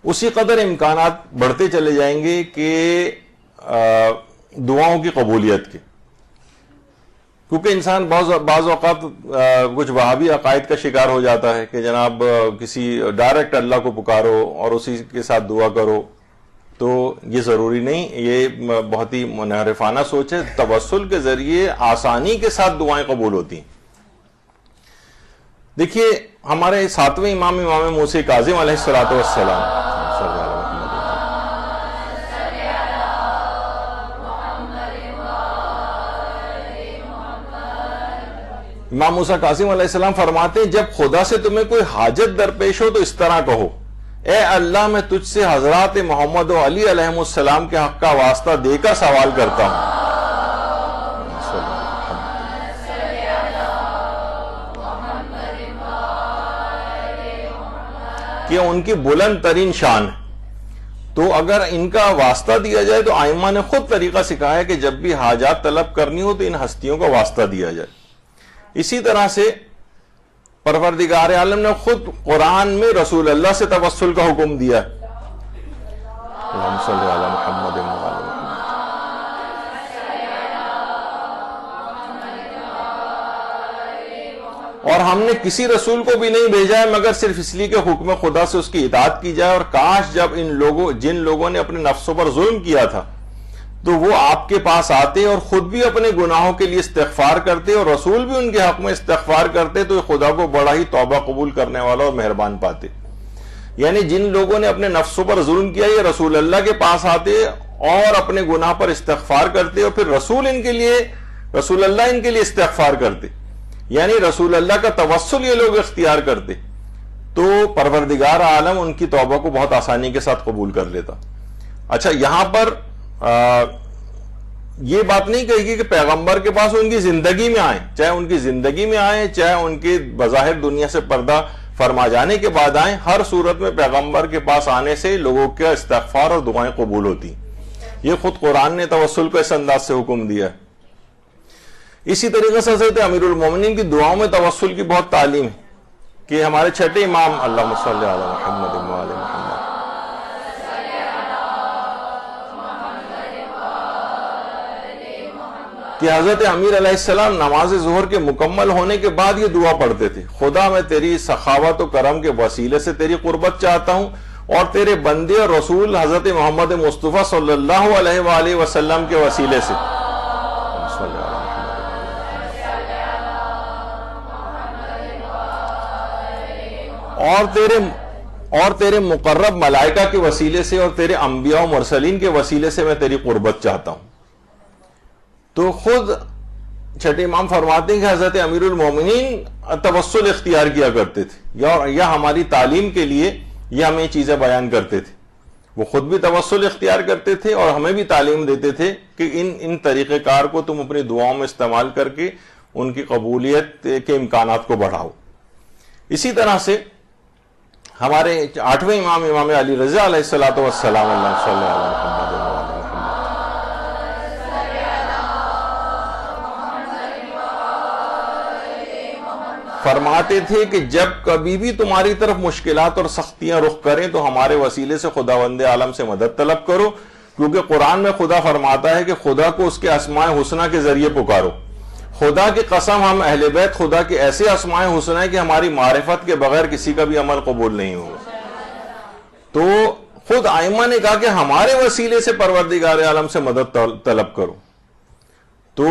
اسی قدر امکانات بڑھتے چلے جائیں گے کہ دعاؤں کی قبولیت کے. کیونکہ انسان بعض اوقات کچھ وہابی عقائد کا شکار ہو جاتا ہے کہ جناب کسی ڈائریکٹ اللہ کو پکارو اور اسی کے ساتھ دعا کرو, تو یہ ضروری نہیں, یہ بہت ہی منحرفانہ سوچ ہے. توسل کے ذریعے آسانی کے ساتھ دعائیں قبول ہوتی ہیں. دیکھیے ہمارے 7ویں امام موسی کاظم علیہ الصلوۃ والسلام, امام موسیٰ کاظم علیہ السلام فرماتے ہیں جب خدا سے تمہیں کوئی حاجت درپیش ہو تو اس طرح کہو, اے اللہ میں تجھ سے حضرات محمد و علی علیہ السلام کے حق کا واسطہ دے کر سوال کرتا ہوں. کہ ان کی بلند ترین شان ہے. تو اگر ان کا واسطہ دیا جائے تو ائمہ نے خود طریقہ سکھایا کہ جب بھی حاجات طلب کرنی ہو تو ان ہستیوں کا واسطہ دیا جائے. اسی طرح سے پروردگار عالم نے خود قرآن میں رسول اللہ سے توسل کا حکم دیا ہے. اللہم صلی علی محمد و علی محمد. اور ہم نے کسی رسول کو بھی نہیں بھیجا ہے مگر صرف اس لیے کہ حکم خدا سے اس کی اطاعت کی جائے. اور کاش جب جن لوگوں نے اپنے نفسوں پر ظلم کیا تھا تو وہ آپ کے پاس آتے اور خود بھی اپنے گناہوں کے لیے استغفار کرتے اور رسول بھی ان کے حق میں استغفار کرتے تو خدا کو بڑا ہی توبہ قبول کرنے والا اور مہربان پاتے. یعنی جن لوگوں نے اپنے نفسوں پر ظلم کیا یہ رسول اللہ کے پاس آتے اور اپنے گناہ پر استغفار کرتے اور پھر رسول اللہ ان کے لیے استغفار کرتے. یعنی رسول اللہ کا توسل یہ لوگ اختیار کرتے تو پروردگار عالم ان کی توبہ کو بہت آسانی کے ساتھ قبول کر لیتا. اچھا یہاں پر یہ بات نہیں کہے گی کہ پیغمبر کے پاس ان کی زندگی میں آئیں، چاہے ان کی زندگی میں آئیں چاہے ان کے بظاہر دنیا سے پردہ فرما جانے کے بعد آئیں، ہر صورت میں پیغمبر کے پاس آنے سے لوگوں کا استغفار اور دعائیں قبول ہوتی. یہ خود قرآن نے توسل کو اس انداز سے حکم دیا ہے. اسی طریقے سے حضرت امیر المومنین کی دعاؤں میں توسل کی بہت تعلیم ہے کہ ہمارے چھٹے امام اللہم صلی علی محمد و علی محمد کہ حضرت امیر علیہ السلام نماز ظہر کے مکمل ہونے کے بعد یہ دعا پڑھتے تھے: خدا میں تیری سخاوت و کرم کے وسیلے سے تیری قربت چاہتا ہوں اور تیرے بندے اور رسول حضرت محمد مصطفیٰ صلی اللہ علیہ وآلہ وسلم کے وسیلے سے اور تیرے مقرب ملائکہ کے وسیلے سے اور تیرے انبیاء و مرسلین کے وسیلے سے میں تیری قربت چاہتا ہوں. تو خود چھٹے امام فرماتے ہیں کہ حضرت امیر المومنین توسل اختیار کیا کرتے تھے یا ہماری تعلیم کے لیے یہ ہمیں چیزیں بیان کرتے تھے. وہ خود بھی توسل اختیار کرتے تھے اور ہمیں بھی تعلیم دیتے تھے کہ ان طریقہ کار کو تم اپنی دعاؤں میں استعمال کر کے ان کی قبولیت کے امکانات کو بڑھاؤ. اسی طرح سے ہمارے 8ویں امام علی رضا علیہ الصلوۃ والسلام اللہ صلی علی محمد و علی محمد فرماتے تھے کہ جب کبھی بھی تمہاری طرف مشکلات اور سختیاں رخ کریں تو ہمارے وسیلے سے خداوند عالم سے مدد طلب کرو، کیونکہ قرآن میں خدا فرماتا ہے کہ خدا کو اس کے اسماء حسنہ کے ذریعے پکارو. خدا کی قسم ہم اہل بیت خدا کے ایسے اسماء حسنہ ہیں کہ ہماری معرفت کے بغیر کسی کا بھی عمل قبول نہیں ہوگا. تو خود ائمہ نے کہا کہ ہمارے وسیلے سے پروردگار عالم سے مدد طلب کرو. تو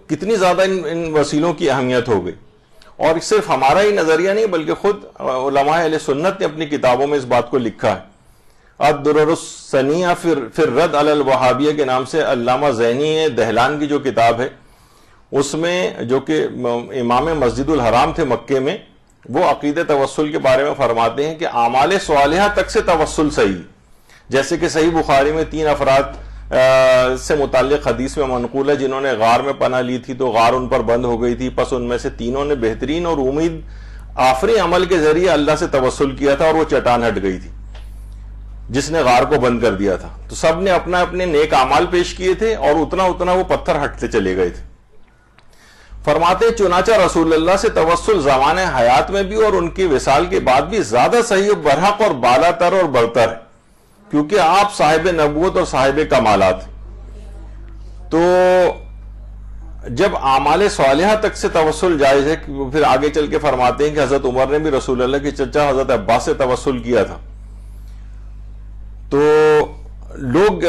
کتنی زیادہ ان وسیلوں کی اہمیت ہو گئی. اور صرف ہمارا ہی نظریہ نہیں بلکہ خود علماء اہل سنت نے اپنی کتابوں میں اس بات کو لکھا ہے. الدرر الثنیہ فی الرد علی الوہابیہ کے نام سے علامہ زینی دہلان کی جو کتاب ہے اس میں، جو کہ امام مسجد الحرام تھے مکے میں، وہ عقید توسل کے بارے میں فرماتے ہیں کہ اعمال صالحہ تک سے توسل صحیح. جیسے کہ صحیح بخاری میں 3 افراد سے متعلق حدیث میں منقول ہے جنہوں نے غار میں پناہ لی تھی تو غار ان پر بند ہو گئی تھی، پس ان میں سے تینوں نے بہترین اور امید آفری عمل کے ذریعے اللہ سے توسل کیا تھا اور وہ چٹان ہٹ گئی تھی جس نے غار کو بند کر دیا تھا. تو سب نے اپنے نیک اعمال پیش کیے تھے اور اتنا وہ پتھر ہٹتے چلے گئے تھے. فرماتے چنانچہ رسول اللہ سے توسل زمان حیات میں بھی اور ان کی وصال کے بعد بھی زیادہ صحیح و برحق اور بالا تر اور برتر ہے، کیونکہ آپ صاحب نبوت اور صاحب کمالات. تو جب اعمال صالحہ تک سے توسل جائز ہے، پھر آگے چل کے فرماتے ہیں کہ حضرت عمر نے بھی رسول اللہ کے چچا حضرت عباس سے توسل کیا تھا. تو لوگ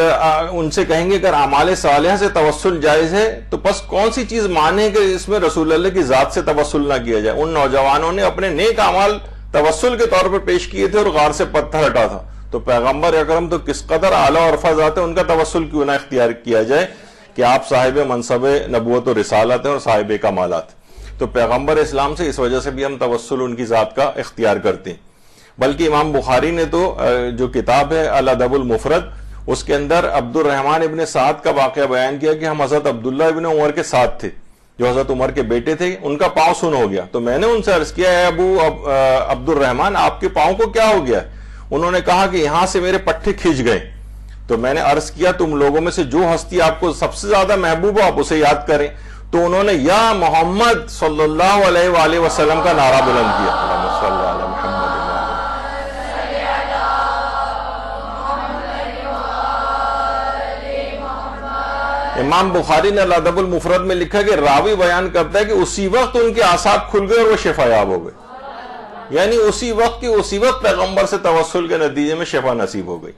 ان سے کہیں گے اگر اعمال صالحہ سے توسل جائز ہے تو پس کون سی چیز مانے کہ اس میں رسول اللہ کی ذات سے توسل نہ کیا جائے. ان نوجوانوں نے اپنے نیک اعمال توسل کے طور پر پیش کیے تھے اور غار سے پتھر ہٹا تھا. تو پیغمبر اکرم تو کس قدر اعلیٰ اور عرفہ ذات ہے، ان کا توسل کیوں نہ اختیار کیا جائے کہ آپ صاحب منصب نبوت و رسالت ہیں اور صاحب کمالات. تو پیغمبر اسلام سے اس وجہ سے بھی ہم توسل ان کی ذات کا اختیار کرتے ہیں. بلکہ امام بخاری نے تو جو کتاب ہے الادب المفرد اس کے اندر عبد الرحمن ابن سعد کا واقعہ بیان کیا کہ ہم حضرت عبداللہ ابن عمر کے ساتھ تھے جو حضرت عمر کے بیٹے تھے. ان کا پاؤں سن ہو گیا تو میں نے ان سے عرض کیا اے ابو عبد الرحمن آپ کے پاؤں کو کیا ہو گیا؟ انہوں نے کہا کہ یہاں سے میرے پٹھے کھنچ گئے. تو میں نے عرض کیا تم لوگوں میں سے جو ہستی آپ کو سب سے زیادہ محبوب ہو آپ اسے یاد کریں. تو انہوں نے یا محمد صلی اللہ علیہ وآلہ وسلم کا نعرہ بلند کیا. امام بخاری نے الادب المفرد میں لکھا کہ راوی بیان کرتا ہے کہ اسی وقت ان کے اعصاب کھل گئے اور وہ شفا یاب ہو گئے، یعنی اسی وقت پیغمبر سے توسل کے نتیجے میں شفا نصیب ہو گئی۔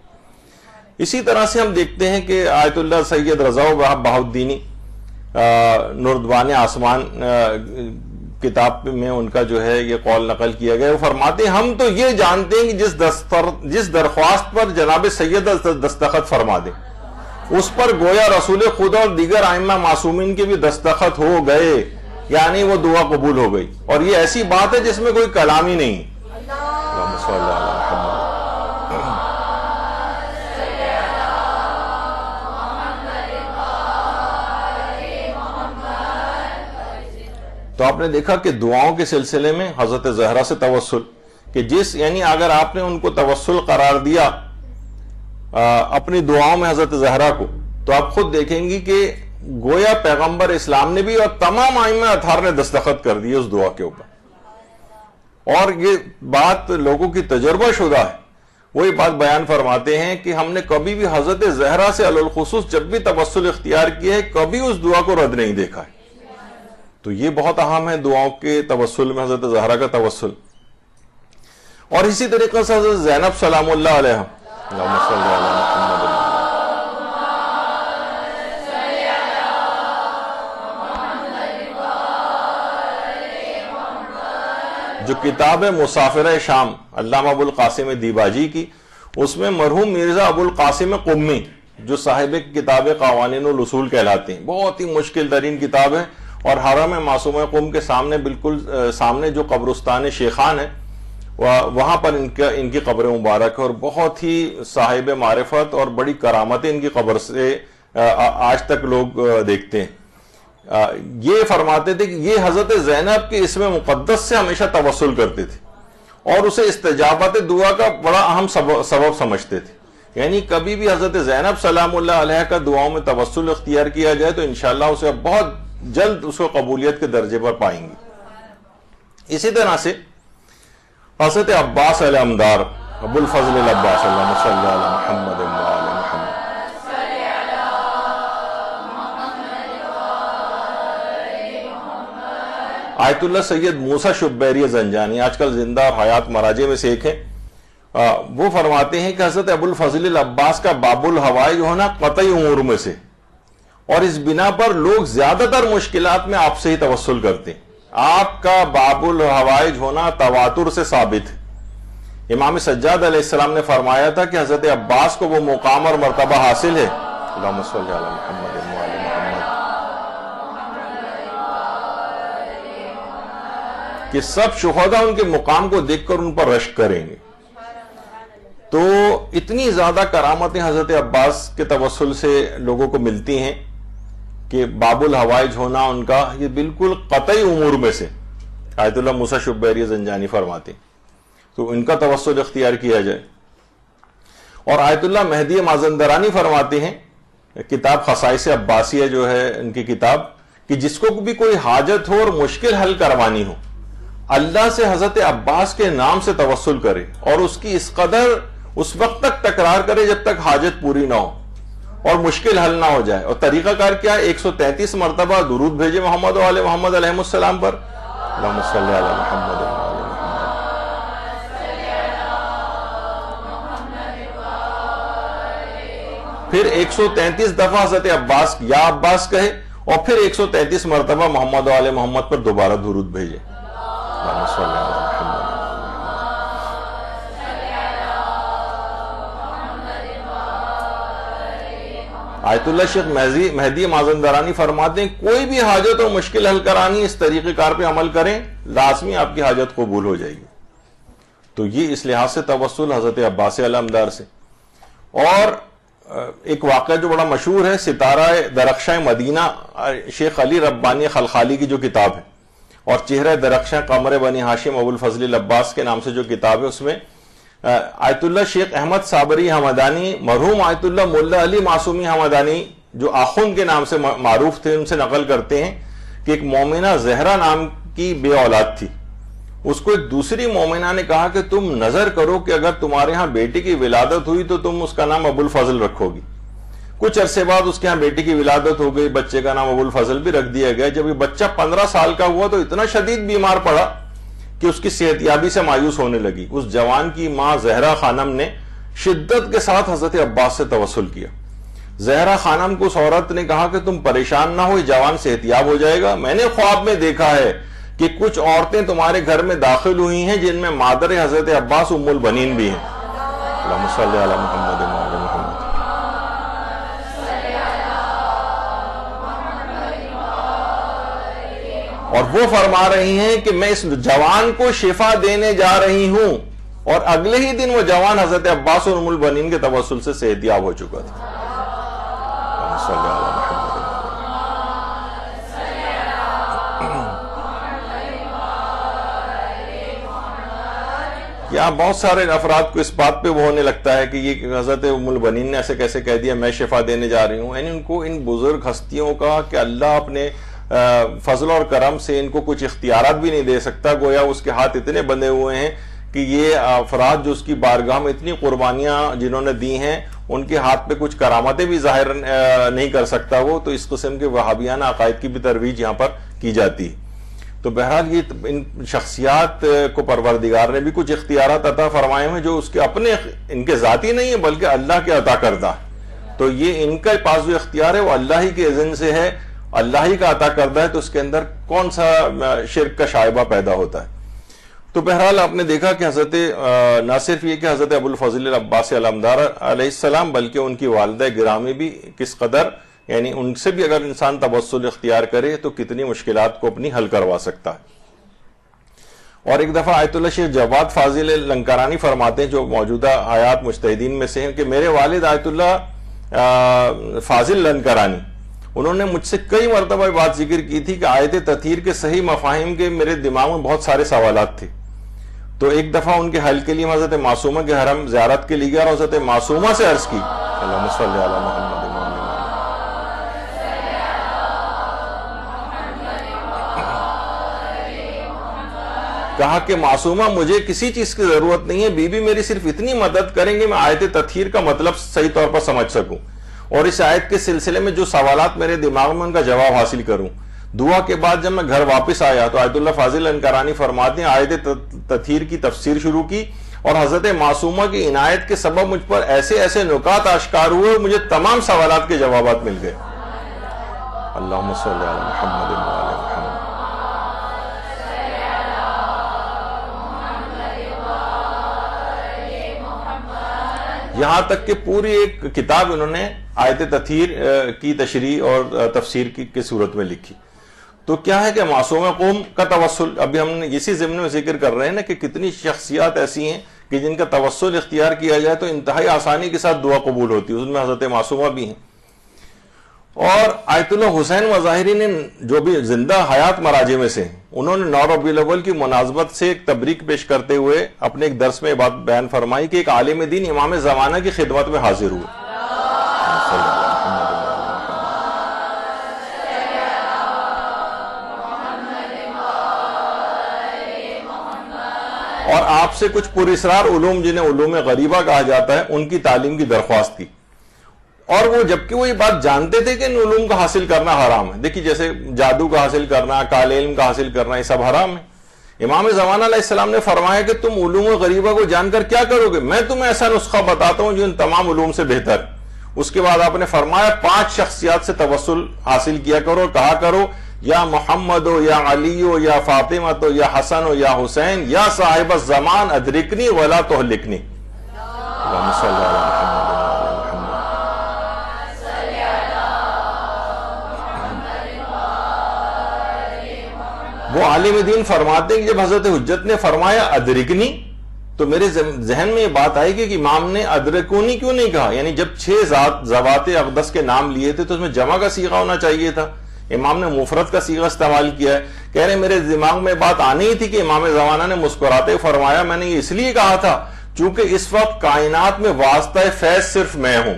اسی طرح سے ہم دیکھتے ہیں کہ آیت اللہ سید رضا بہاؤالدینی نردوان آسمان کتاب میں ان کا جو ہے یہ قول نقل کیا گیا، وہ فرماتے ہیں ہم تو یہ جانتے ہیں کہ جس درخواست پر جناب سید دستخط فرما دیں اس پر گویا رسول خدا اور دیگر ائمہ معصومین کے بھی دستخط ہو گئے، یعنی وہ دعا قبول ہو گئی، اور یہ ایسی بات ہے جس میں کوئی کلام ہی نہیں۔ اللہم صلی اللہ علیہ وسلم۔ تو آپ نے دیکھا کہ دعاؤں کے سلسلے میں حضرت زہرا سے توسل، کہ یعنی اگر آپ نے ان کو توسل قرار دیا اپنی دعاؤں میں حضرت زہرا کو، تو آپ خود دیکھیں گی کہ گویا پیغمبر اسلام نے بھی اور تمام ائمہ اطہار نے دستخط کر دی اس دعا کے اوپر، اور یہ بات لوگوں کی تجربہ شدہ ہے۔ وہی بات بیان فرماتے ہیں کہ ہم نے کبھی بھی حضرت زہرا سے علی الخصوص جب بھی توسل اختیار کیا ہے کبھی اس دعا کو رد نہیں دیکھا ہے۔ تو یہ بہت اہم ہے دعاؤں کے توسل میں حضرت زہرا کا توسل۔ اور اسی طریقے سے حضرت زینب سلام اللہ علیہ، اللہم صلی علی محمد، جو کتاب ہے مسافرہ شام علامہ ابو القاسم دیباجی کی، اس میں مرحوم مرزا ابو القاسم قمی جو صاحب کتاب قوانین الاصول کہلاتے ہیں، بہت ہی مشکل ترین کتاب ہے، اور حرم معصومہ قم کے سامنے بالکل سامنے جو قبرستان شیخان ہے وہاں پر ان کی قبر مبارک ہے، اور بہت ہی صاحب معرفت اور بڑی کرامتیں ان کی قبر سے آج تک لوگ دیکھتے ہیں۔ یہ فرماتے تھے کہ یہ حضرت زینب کے اسم مقدس سے ہمیشہ توسل کرتے تھے اور اسے استجابت دعا کا بڑا اہم سبب سمجھتے تھے، یعنی کبھی بھی حضرت زینب سلام اللہ علیہ کا دعاؤں میں توسل اختیار کیا جائے تو انشاءاللہ اسے بہت جلد اس کو قبولیت کے درجے پر پائیں گے۔ اسی طرح سے حضرت عباس علمدار ابو الفضل العباس، اللہم صلی علی محمد وعلی محمد، آیت اللہ سید موسیٰ شبیری زنجانی آج کل زندہ اور حیات مراجع میں سے ایک ہیں، وہ فرماتے ہیں کہ حضرت ابو الفضل العباس کا باب الحوائج جو ہونا قطعی امور میں سے، اور اس بنا پر لوگ زیادہ تر مشکلات میں آپ سے ہی توسل کرتے ہیں۔ آپ کا باب الحوائج ہونا تواتر سے ثابت ہے۔ امام سجاد علیہ السلام نے فرمایا تھا کہ حضرت عباس کو وہ مقام اور مرتبہ حاصل ہے، اللہم صلی علی محمد وعلی محمد، کہ سب شہداء ان کے مقام کو دیکھ کر ان پر رشک کریں گے۔ تو اتنی زیادہ کرامتیں حضرت عباس کے توسل سے لوگوں کو ملتی ہیں کہ باب الحوائج ہونا ان کا یہ بالکل قطعی امور میں سے، آیت اللہ موسیٰ شبیری زنجانی فرماتے ہیں، تو ان کا توسل اختیار کیا جائے۔ اور آیت اللہ مہدی مازندرانی فرماتے ہیں، کتاب خصائص عباسیہ جو ہے ان کی کتاب، کہ جس کو بھی کوئی حاجت ہو اور مشکل حل کروانی ہو اللہ سے حضرت عباس کے نام سے توسل کرے اور اس کی اس قدر اس وقت تک تکرار کرے جب تک حاجت پوری نہ ہو اور مشکل حل نہ ہو جائے۔ اور طریقہ کار کیا ہے؟ 133 مرتبہ درود بھیجے محمد و آل محمد علیہ السلام پر، اللہم صلی علی محمد و آل محمد، پھر 133 دفعہ حضرت عباس یا عباس کہے اور پھر 133 مرتبہ محمد و آل محمد پر دوبارہ درود بھیجے، اللہم صلی علی محمد۔ آیت اللہ شیخ مہدی مازندرانی فرماتے ہیں کوئی بھی حاجت اور مشکل حل کرانی اس طریقہ کار پہ عمل کریں، لازمی آپ کی حاجت قبول ہو جائے گی۔ تو یہ اس لحاظ سے توسل حضرت عباس علمدار سے۔ اور ایک واقعہ جو بڑا مشہور ہے، ستارہ درخشاں مدینہ، شیخ علی ربانی خلخالی کی جو کتاب ہے، اور چہرہ درخشاں قمر بنی ہاشم ابو الفضل العباس کے نام سے جو کتاب ہے، اس میں آیت اللہ شیخ احمد صابری حمدانی، مرحوم آیت اللہ مولا علی معصومی حمدانی جو آخوند کے نام سے معروف تھے، ان سے نقل کرتے ہیں کہ ایک مومنہ زہرا نام کی بے اولاد تھی، اس کو ایک دوسری مومنہ نے کہا کہ تم نظر کرو کہ اگر تمہارے ہاں بیٹی کی ولادت ہوئی تو تم اس کا نام ابو الفضل رکھو گی۔ کچھ عرصے بعد اس کے ہاں بیٹی کی ولادت ہو گئی، بچے کا نام ابو الفضل بھی رکھ دیا گیا۔ جب یہ بچہ 15 سال کا ہوا تو اتنا شدید بیمار پڑا کہ اس کی صحت یابی سے مایوس ہونے لگی۔ اس جوان کی ماں زہرا خانم نے شدت کے ساتھ حضرت عباس سے توسل کیا۔ زہرا خانم کو اس عورت نے کہا کہ تم پریشان نہ ہو، جوان صحت یاب ہو جائے گا۔ میں نے خواب میں دیکھا ہے کہ کچھ عورتیں تمہارے گھر میں داخل ہوئی ہیں جن میں مادر حضرت عباس ام البنین بھی ہیں۔ اللہم صلی علی محمد وعلی محمد۔ اور وہ فرما رہی ہیں کہ میں اس جوان کو شفا دینے جا رہی ہوں، اور اگلے ہی دن وہ جوان حضرت عباس اور ام البنین کے توسل سے صحت یاب ہو چکا تھا۔ یہاں بہت سارے افراد کو اس بات پہ وہ ہونے لگتا ہے کہ یہ حضرت ام البنین نے ایسے کیسے کہہ دیا میں شفا دینے جا رہی ہوں، یعنی ان کو ان بزرگ ہستیوں کا کہ اللہ اپنے فضل اور کرم سے ان کو کچھ اختیارات بھی نہیں دے سکتا، گویا اس کے ہاتھ اتنے بندھے ہوئے ہیں کہ یہ افراد جو اس کی بارگاہ میں اتنی قربانیاں جنہوں نے دی ہیں ان کے ہاتھ پہ کچھ کرامتیں بھی ظاہر نہیں کر سکتا وہ، تو اس قسم کے وہابیانہ عقائد کی بھی ترویج یہاں پر کی جاتی ہے۔ تو بہرحال یہ ان شخصیات کو پروردگار نے بھی کچھ اختیارات عطا فرمائے ہیں جو اس کے اپنے ان کے ذاتی نہیں ہیں بلکہ اللہ کے عطا کردہ ہے۔ تو یہ ان کا پاس جو اختیار ہے وہ اللہ ہی کے اذن سے ہے، اللہ ہی کا عطا کردہ ہے، تو اس کے اندر کون سا شرک کا شائبہ پیدا ہوتا ہے۔ تو بہرحال آپ نے دیکھا کہ حضرت نہ صرف یہ کہ حضرت ابو الفضل العباس علمدار علیہ السلام بلکہ ان کی والدہ گرامی بھی کس قدر، یعنی ان سے بھی اگر انسان توسل اختیار کرے تو کتنی مشکلات کو اپنی حل کروا سکتا ہے۔ اور ایک دفعہ آیت اللہ شیخ جواد فاضل لنکرانی فرماتے ہیں جو موجودہ حیات مجتہدین میں سے ہیں کہ میرے والد آیت اللہ فاضل لنکرانی انہوں نے مجھ سے کئی مرتبہ بات ذکر کی تھی کہ آیت تطہیر کے صحیح مفاہیم کے میرے دماغ میں بہت سارے سوالات تھے، تو ایک دفعہ ان کے حل کے لیے حضرت معصومہ کے حرم زیارت کے لیے گیا اور حضرت معصومہ سے عرض کی اللہم صلی علی محمد کہا کہ معصومہ مجھے کسی چیز کی ضرورت نہیں ہے، بی بی میری صرف اتنی مدد کریں گے میں آیت تطہیر کا مطلب صحیح طور پر سمجھ سکوں اور اس آیت کے سلسلے میں جو سوالات میرے دماغ میں ان کا جواب حاصل کروں۔ دعا کے بعد جب میں گھر واپس آیا تو آیت اللہ فاضل انکرانی فرماتے ہیں آیت تطہیر کی تفسیر شروع کی اور حضرت معصومہ کی عنایت کے سبب مجھ پر ایسے ایسے نکات آشکار ہوئے، مجھے تمام سوالات کے جوابات مل گئے۔ اللہم صلی علی محمد وعلی محمد۔ یہاں تک کہ پوری ایک کتاب انہوں نے آیت تطہیر کی تشریح اور تفسیر کی صورت میں لکھی۔ تو کیا ہے کہ معصوم قوم کا توسل، ابھی ہم اسی ضمن میں ذکر کر رہے ہیں نا کہ کتنی شخصیات ایسی ہیں کہ جن کا توسل اختیار کیا جائے تو انتہائی آسانی کے ساتھ دعا قبول ہوتی ہے، اس میں حضرت معصومہ بھی ہیں۔ اور آیت اللہ حسین مظاہری نے جو بھی زندہ حیات مراجع میں سے انہوں نے 9 ربیع الاول کی مناسبت سے ایک تبریک پیش کرتے ہوئے اپنے ایک درس میں بات بیان فرمائی کہ ایک عالم دین امام زمانہ کی خدمت میں حاضر ہوئے اور آپ سے کچھ پراسرار علوم جنہیں علوم غریبہ کہا جاتا ہے ان کی تعلیم کی درخواست کی، اور وہ جبکہ وہ یہ بات جانتے تھے کہ ان علوم کا حاصل کرنا حرام ہے۔ دیکھیے جیسے جادو کا حاصل کرنا، کالے علم کا حاصل کرنا، یہ سب حرام ہے۔ امام زمانہ علیہ السلام نے فرمایا کہ تم علوم غریبہ کو جان کر کیا کرو گے؟ میں تمہیں ایسا نسخہ بتاتا ہوں جو ان تمام علوم سے بہتر ہے۔ اس کے بعد آپ نے فرمایا 5 شخصیات سے توسل حاصل کیا کرو، کہا کرو یا محمد ہو یا علی ہو یا فاطمہ ہو یا حسن ہو یا حسین یا صاحب الزمان ادرکنی ولا تہلکنی۔ اللہم صلی علی محمد۔ وہ عالم دین فرماتے ہیں کہ جب حضرت حجت نے فرمایا ادرکنی تو میرے ذہن میں یہ بات آئی کہ امام نے ادرکونی کیوں نہیں کہا، یعنی جب 6 ذوات اقدس کے نام لیے تھے تو اس میں جمع کا صیغہ ہونا چاہیے تھا، امام نے مفرد کا صیغہ استعمال کیا ہے۔ کہہ رہے میرے دماغ میں بات آنی ہی تھی کہ امام زمانہ نے مسکراتے فرمایا میں نے یہ اس لیے کہا تھا چونکہ اس وقت کائنات میں واسطہ فیض صرف میں ہوں۔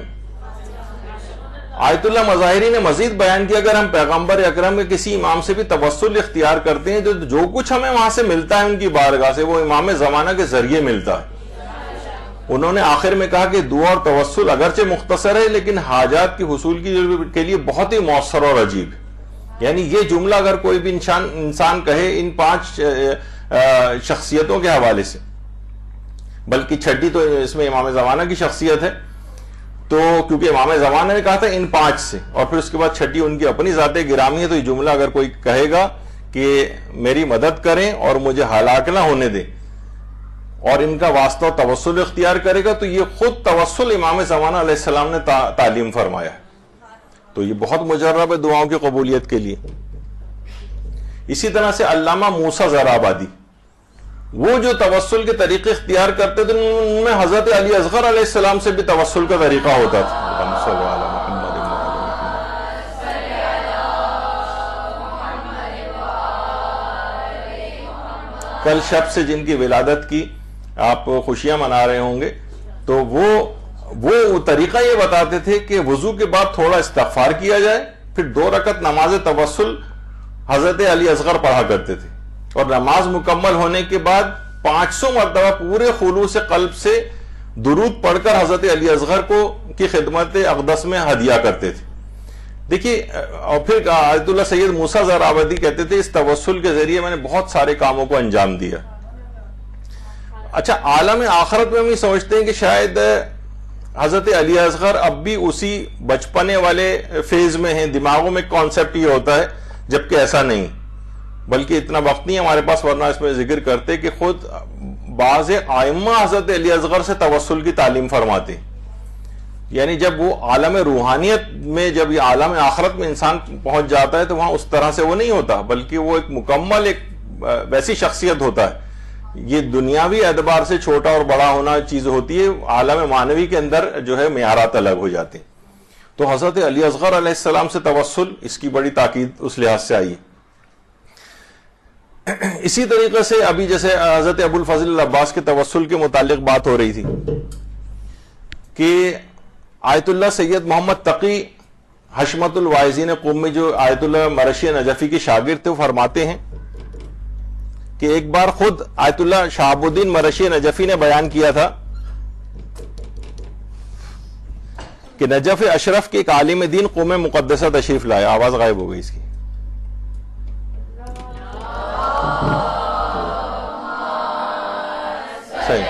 آیت اللہ مظاہری نے مزید بیان کیا اگر ہم پیغمبر اکرم کے کسی امام سے بھی توسل اختیار کرتے ہیں تو جو کچھ ہمیں وہاں سے ملتا ہے ان کی بارگاہ سے وہ امام زمانہ کے ذریعے ملتا ہے۔ انہوں نے آخر میں کہا کہ دعا اور توسل اگرچہ مختصر ہے لیکن حاجات کی حصول کے لیے بہت ہی مؤثر اور عجیب ہے. یعنی یہ جملہ اگر کوئی بھی انسان کہے ان 5 شخصیتوں کے حوالے سے، بلکہ چھٹی تو اس میں امام زمانہ کی شخصیت ہے، تو کیونکہ امام زمانہ نے کہا تھا ان 5 سے، اور پھر اس کے بعد چھٹی ان کی اپنی ذات گرامی ہے، تو یہ جملہ اگر کوئی کہے گا کہ میری مدد کریں اور مجھے ہلاک نہ ہونے دیں، اور ان کا واسطہ توسل اختیار کرے گا، تو یہ خود توسل امام زمانہ علیہ السلام نے تعلیم فرمایا ہے. تو یہ بہت مجرب ہے دعاؤں کی قبولیت کے لیے. اسی طرح سے علامہ موسیٰ زرابادی، وہ جو توسل کے طریقے اختیار کرتے تھے ان میں حضرت علی اصغر علیہ السلام سے بھی توسل کا طریقہ ہوتا تھا. کل شب سے جن کی ولادت کی آپ خوشیاں منا رہے ہوں گے، تو وہ طریقہ یہ بتاتے تھے کہ وضو کے بعد تھوڑا استغفار کیا جائے، پھر 2 رکعت نماز توسل حضرت علی اصغر پڑھا کرتے تھے، اور نماز مکمل ہونے کے بعد 500 مرتبہ پورے خلوص قلب سے درود پڑھ کر حضرت علی اصغر کی خدمت اقدس میں ہدیہ کرتے تھے. دیکھیے، اور پھر آیت اللہ سید موسیٰ زرابادی کہتے تھے اس توسل کے ذریعے میں نے بہت سارے کاموں کو انجام دیا. اچھا، عالم آخرت میں ہم یہ سمجھتے ہیں کہ شاید حضرت علی اصغر اب بھی اسی بچپنے والے فیز میں ہیں، دماغوں میں کانسیپٹ یہ ہوتا ہے، جبکہ ایسا نہیں، بلکہ اتنا وقت نہیں ہمارے پاس، ورنہ اس میں ذکر کرتے کہ خود بعض ائمہ حضرت علی اصغر سے توسل کی تعلیم فرماتے. یعنی جب وہ عالم روحانیت میں، جب یہ عالم آخرت میں انسان پہنچ جاتا ہے تو وہاں اس طرح سے وہ نہیں ہوتا، بلکہ وہ ایک مکمل ایک ویسی شخصیت ہوتا ہے. یہ دنیاوی اعتبار سے چھوٹا اور بڑا ہونا چیز ہوتی ہے، عالم معنوی کے اندر جو ہے معیارات الگ ہو جاتے ہیں. تو حضرت علی اصغر علیہ السلام سے توسل، اس کی بڑی تاکید اس لحاظ سے آئی. اسی طریقے سے ابھی جیسے حضرت ابو الفضل العباس کے توسل کے متعلق بات ہو رہی تھی کہ آیت اللہ سید محمد تقی حشمت الواعظین قومی، جو آیت اللہ مرشی نجفی کے شاگرد تھے، وہ فرماتے ہیں کہ ایک بار خود آیت اللہ شہاب الدین مرشی نجفی نے بیان کیا تھا کہ نجف اشرف کے ایک عالم دین قوم مقدسہ تشریف لائے. آواز غائب ہو گئی اس کی. صحیح.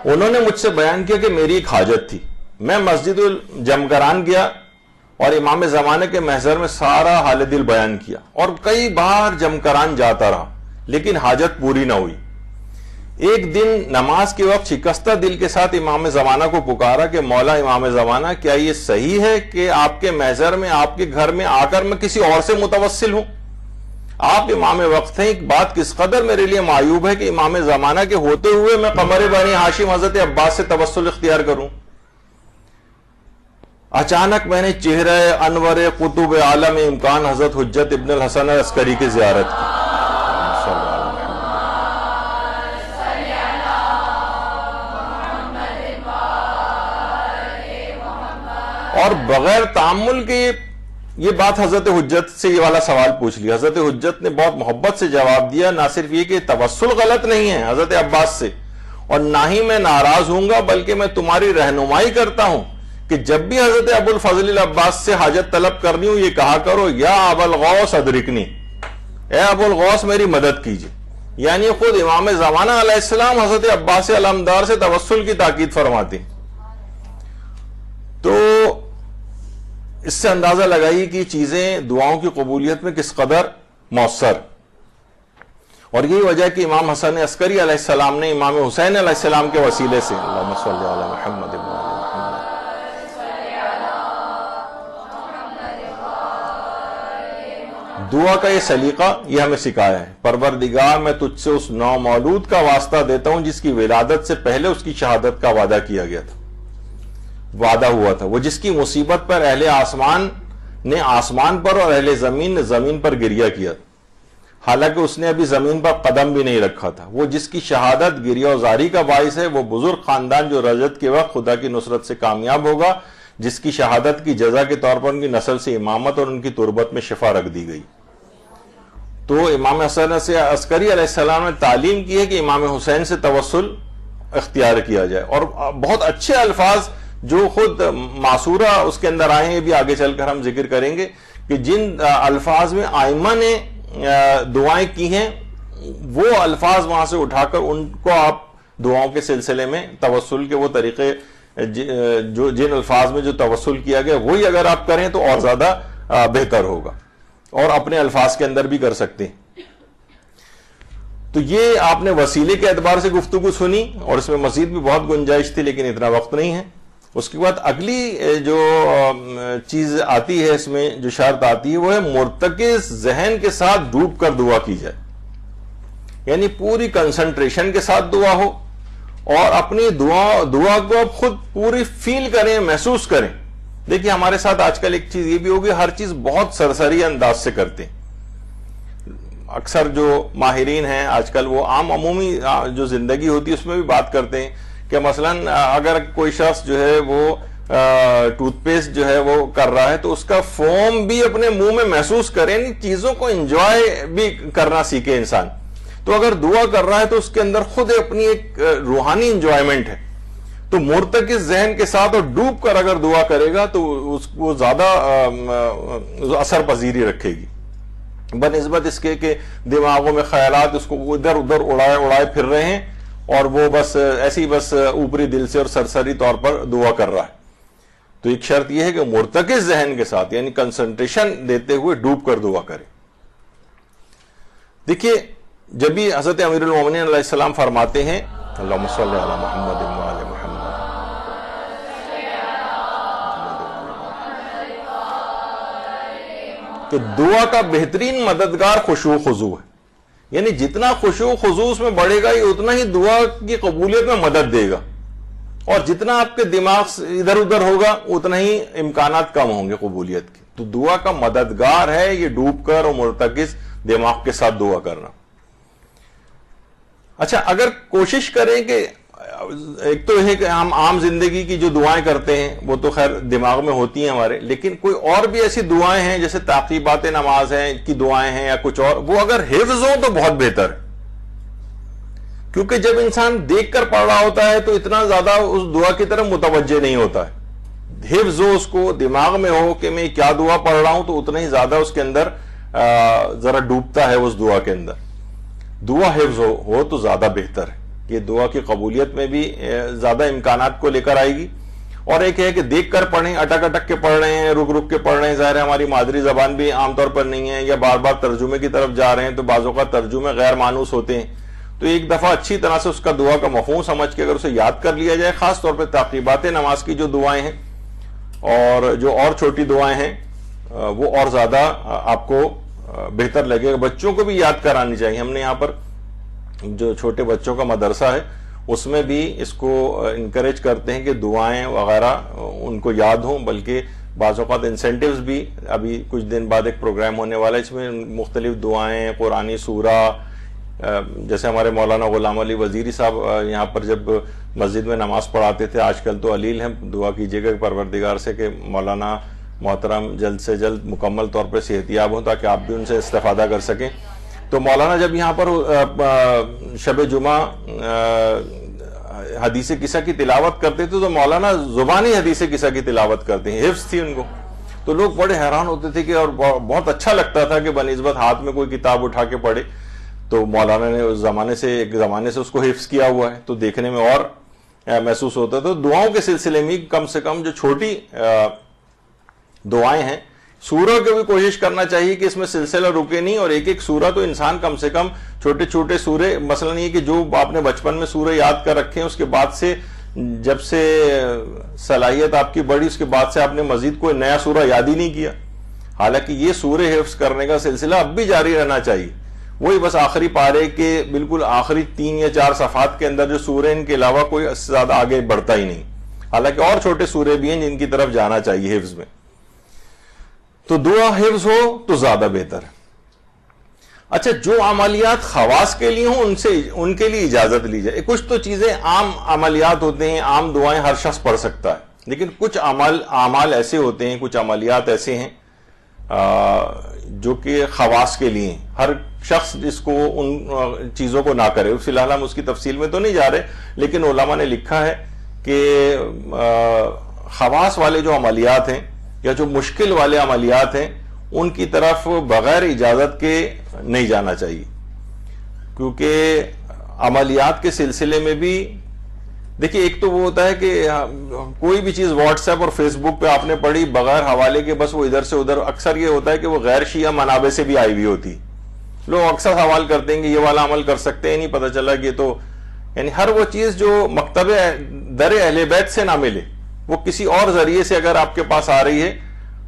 انہوں نے مجھ سے بیان کیا کہ میری ایک حاجت تھی. میں مسجد الجمکران گیا اور امام زمانے کے محضر میں سارا حال دل بیان کیا، اور کئی بار جمکران جاتا رہا لیکن حاجت پوری نہ ہوئی. ایک دن نماز کے وقت شکستہ دل کے ساتھ امام زمانہ کو پکارا کہ مولا امام زمانہ، کیا یہ صحیح ہے کہ آپ کے محضر میں، آپ کے گھر میں آ کر میں کسی اور سے متوسل ہوں؟ آپ امام وقت ہیں. ایک بات کس قدر میرے لیے معیوب ہے کہ امام زمانہ کے ہوتے ہوئے میں قمر بنی ہاشم حضرت عباس سے توسل اختیار کروں. اچانک میں نے چہرہ انور قطب عالم امکان حضرت حجت ابن الحسن عسکری کی زیارت کی. اور بغیر تعامل کے یہ بات حضرت حجت سے یہ والا سوال پوچھ لیا. حضرت حجت نے بہت محبت سے جواب دیا، نہ صرف یہ کہ توسل غلط نہیں ہے حضرت عباس سے، اور نہ ہی میں ناراض ہوں گا، بلکہ میں تمہاری رہنمائی کرتا ہوں کہ جب بھی حضرت ابو الفضل العباس سے حاجت طلب کرنی ہو، یہ کہا کرو یا ابا الغوث ادرکنی، اے ابو الغوث میری مدد کیجیے. یعنی خود امام زمانہ علیہ السلام حضرت عباس علمدار سے توسل کی تاکید فرماتے. تو اس سے اندازہ لگائیے کہ چیزیں دعاؤں کی قبولیت میں کس قدر مؤثر. اور یہی وجہ ہے کہ امام حسن عسکری علیہ السلام نے امام حسین علیہ السلام کے وسیلے سے، اللہم صلی علی محمد و علی محمد، دعا کا یہ سلیقہ یہ ہمیں سکھایا ہے. پروردگار میں تجھ سے اس نو مولود کا واسطہ دیتا ہوں جس کی ولادت سے پہلے اس کی شہادت کا وعدہ کیا گیا تھا، وعدہ ہوا تھا. وہ جس کی مصیبت پر اہل آسمان نے آسمان پر اور اہل زمین نے زمین پر گریہ کیا، حالانکہ اس نے ابھی زمین پر قدم بھی نہیں رکھا تھا. وہ جس کی شہادت گریہ و زاری کا باعث ہے، وہ بزرگ خاندان جو رجت کے وقت خدا کی نصرت سے کامیاب ہوگا، جس کی شہادت کی جزا کے طور پر ان کی نسل سے امامت اور ان کی تربت میں شفا رکھ دی گئی. تو امام حسن عسکری علیہ السلام نے تعلیم کی ہے کہ امام حسین سے توسل اختیار کیا جائے، اور بہت اچھے الفاظ جو خود معصورہ اس کے اندر آئے ہیں، بھی آگے چل کر ہم ذکر کریں گے کہ جن الفاظ میں آئمہ نے دعائیں کی ہیں وہ الفاظ وہاں سے اٹھا کر ان کو آپ دعاؤں کے سلسلے میں توسل کے وہ طریقے جو جن الفاظ میں جو توسل کیا گیا وہی اگر آپ کریں تو اور زیادہ بہتر ہوگا، اور اپنے الفاظ کے اندر بھی کر سکتے ہیں۔ تو یہ آپ نے وسیلے کے اعتبار سے گفتگو سنی، اور اس میں مزید بھی بہت گنجائش تھی لیکن اتنا وقت نہیں ہے۔ اس کے بعد اگلی جو چیز آتی ہے، اس میں جو شرط آتی ہے وہ ہے مرتکز ذہن کے ساتھ ڈوب کر دعا کی جائے، یعنی پوری کنسنٹریشن کے ساتھ دعا ہو، اور اپنی دعا کو آپ خود پوری فیل کریں، محسوس کریں۔ دیکھیے ہمارے ساتھ آج کل ایک چیز یہ بھی ہوگی، ہر چیز بہت سرسری انداز سے کرتے ہیں۔ اکثر جو ماہرین ہیں آج کل وہ عمومی جو زندگی ہوتی ہے اس میں بھی بات کرتے ہیں کہ مثلا اگر کوئی شخص جو ہے وہ ٹوتھ پیسٹ جو ہے وہ کر رہا ہے تو اس کا فوم بھی اپنے منہ میں محسوس کریں، چیزوں کو انجوائے بھی کرنا سیکھے انسان۔ تو اگر دعا کر رہا ہے تو اس کے اندر خود اپنی ایک روحانی انجوائمنٹ ہے، تو مرتکز ذہن کے ساتھ اور ڈوب کر اگر دعا کرے گا تو وہ زیادہ اثر پذیری رکھے گی، بنسبت اس کے کہ دماغوں میں خیالات اس کو ادھر ادھر اڑائے پھر رہے ہیں، اور وہ بس ایسی بس اوپری دل سے اور سرسری طور پر دعا کر رہا ہے۔ تو ایک شرط یہ ہے کہ مرتکز ذہن کے ساتھ یعنی کنسنٹریشن دیتے ہوئے ڈوب کر دعا کرے۔ دیکھیے جب بھی حضرت امیر المومنین علیہ السلام فرماتے ہیں اللہم صلی علی محمد وعلی محمد، کہ دعا کا بہترین مددگار خشوع خضوع ہے، یعنی جتنا خشوع خضوع اس میں بڑھے گا یہ اتنا ہی دعا کی قبولیت میں مدد دے گا، اور جتنا آپ کے دماغ ادھر ادھر ہوگا اتنا ہی امکانات کم ہوں گے قبولیت کے۔ تو دعا کا مددگار ہے یہ ڈوب کر اور مرتکز دماغ کے ساتھ دعا کرنا۔ اچھا اگر کوشش کریں کہ ایک تو یہ ہے کہ ہم عام زندگی کی جو دعائیں کرتے ہیں وہ تو خیر دماغ میں ہوتی ہیں ہمارے، لیکن کوئی اور بھی ایسی دعائیں ہیں جیسے تعقیبات نماز ہیں کی دعائیں ہیں یا کچھ اور، وہ اگر حفظ ہو تو بہت بہتر ہے، کیونکہ جب انسان دیکھ کر پڑھ رہا ہوتا ہے تو اتنا زیادہ اس دعا کی طرف متوجہ نہیں ہوتا ہے۔ حفظ ہو، اس کو دماغ میں ہو کہ میں کیا دعا پڑھ رہا ہوں، تو اتنا ہی زیادہ اس کے اندر ذرا ڈوبتا ہے اس دعا کے اندر۔ دعا حفظ ہو تو زیادہ بہتر ہے، یہ دعا کی قبولیت میں بھی زیادہ امکانات کو لے کر آئے گی۔ اور ایک ہے کہ دیکھ کر پڑھیں، اٹک اٹک کے پڑھ رہے ہیں، رک رک کے پڑھ رہے ہیں، ظاہر ہے ہماری مادری زبان بھی عام طور پر نہیں ہے، یا بار بار ترجمے کی طرف جا رہے ہیں تو بعض اوقات ترجمے غیر مانوس ہوتے ہیں، تو ایک دفعہ اچھی طرح سے اس کا دعا کا مفہوم سمجھ کے اگر اسے یاد کر لیا جائے، خاص طور پہ تعقیبات نماز کی جو دعائیں ہیں اور جو اور چھوٹی دعائیں ہیں وہ اور زیادہ آپ کو بہتر لگے گا۔ بچوں کو بھی یاد کرانی چاہیے۔ ہم نے یہاں پر جو چھوٹے بچوں کا مدرسہ ہے اس میں بھی اس کو انکریج کرتے ہیں کہ دعائیں وغیرہ ان کو یاد ہوں، بلکہ بعض اوقات انسینٹیوز بھی، ابھی کچھ دن بعد ایک پروگرام ہونے والا ہے، اس میں مختلف دعائیں، قرآنی سورہ، جیسے ہمارے مولانا غلام علی وزیری صاحب یہاں پر جب مسجد میں نماز پڑھاتے تھے، آج کل تو علیل ہیں، دعا کیجیے گا پروردگار سے کہ مولانا محترم جلد سے جلد مکمل طور پر صحت یاب ہوں تاکہ آپ بھی ان سے استفادہ کر سکیں۔ تو مولانا جب یہاں پر شب جمعہ حدیث قصہ کی تلاوت کرتے تھے تو مولانا زبانی حدیث قصہ کی تلاوت کرتے ہیں، حفظ تھی ان کو، تو لوگ بڑے حیران ہوتے تھے کہ اور بہت اچھا لگتا تھا کہ بنسبت ہاتھ میں کوئی کتاب اٹھا کے پڑھے، تو مولانا نے اس ایک زمانے سے اس کو حفظ کیا ہوا ہے، تو دیکھنے میں اور محسوس ہوتا ہے۔ تو دعاؤں کے سلسلے میں کم سے کم جو چھوٹی دعائیں ہیں، سورہ کو بھی کوشش کرنا چاہیے کہ اس میں سلسلہ رکے نہیں، اور ایک ایک سورہ تو انسان کم سے کم چھوٹے چھوٹے سورے، مثلا یہ کہ جو آپ نے بچپن میں سورہ یاد کر رکھے ہیں، اس کے بعد سے جب سے صلاحیت آپ کی بڑھی اس کے بعد سے آپ نے مزید کوئی نیا سورہ یاد ہی نہیں کیا، حالانکہ یہ سورہ حفظ کرنے کا سلسلہ اب بھی جاری رہنا چاہیے۔ وہی بس آخری پارے کے بالکل آخری 3 یا 4 صفحات کے اندر جو سورہ، ان کے علاوہ کوئی زیادہ آگے بڑھتا ہی نہیں، حالانکہ اور چھوٹے سورے بھی ہیں جن کی طرف جانا چاہیے حفظ میں۔ تو دعا حفظ ہو تو زیادہ بہتر ہے۔ اچھا جو عملیات خواص کے لیے ہوں ان کے لیے اجازت لی جائے۔ کچھ تو چیزیں عام عملیات ہوتے ہیں، عام دعائیں ہر شخص پڑھ سکتا ہے، لیکن کچھ اعمال ایسے ہوتے ہیں، کچھ عملیات ایسے ہیں جو کہ خواص کے لیے ہر شخص اس کو ان چیزوں کو نہ کرے. فی الحال ہم اس کی تفصیل میں تو نہیں جا رہے, لیکن علماء نے لکھا ہے کہ خواص والے جو عملیات ہیں یا جو مشکل والے عملیات ہیں ان کی طرف بغیر اجازت کے نہیں جانا چاہیے, کیونکہ عملیات کے سلسلے میں بھی دیکھیے ایک تو وہ ہوتا ہے کہ کوئی بھی چیز واٹس ایپ اور فیس بک پہ آپ نے پڑھی بغیر حوالے کے, بس وہ ادھر سے ادھر, اکثر یہ ہوتا ہے کہ وہ غیر شیعہ منابع سے بھی آئی ہوئی ہوتی, لوگ اکثر سوال کرتے ہیں کہ یہ والا عمل کر سکتے ہیں, نہیں پتہ چلا کہ تو یعنی ہر وہ چیز جو مکتب در اہل بیت سے نہ ملے وہ کسی اور ذریعے سے اگر آپ کے پاس آ رہی ہے,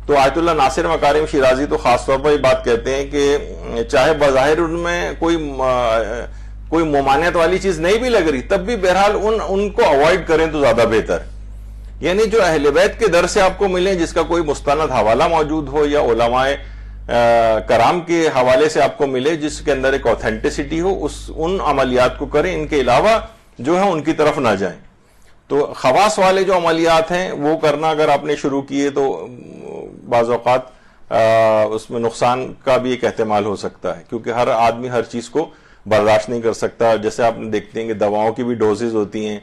تو آیت اللہ ناصر مکارم شیرازی تو خاص طور پر یہ بات کہتے ہیں کہ چاہے بظاہر ان میں کوئی ممانعت والی چیز نہیں بھی لگ رہی, تب بھی بہرحال ان کو اوائڈ کریں تو زیادہ بہتر. یعنی جو اہل بیت کے در سے آپ کو ملیں, جس کا کوئی مستند حوالہ موجود ہو یا علماء کرام کے حوالے سے آپ کو ملے جس کے اندر ایک اوتھینٹسٹی ہو, ان عملیات کو کریں, ان کے علاوہ جو ہے ان کی طرف نہ جائیں. تو خواص والے جو عملیات ہیں وہ کرنا اگر آپ نے شروع کیے تو بعض اوقات اس میں نقصان کا بھی ایک احتمال ہو سکتا ہے, کیونکہ ہر آدمی ہر چیز کو برداشت نہیں کر سکتا. جیسے آپ دیکھتے ہیں کہ دواؤں کی بھی ڈوزز ہوتی ہیں,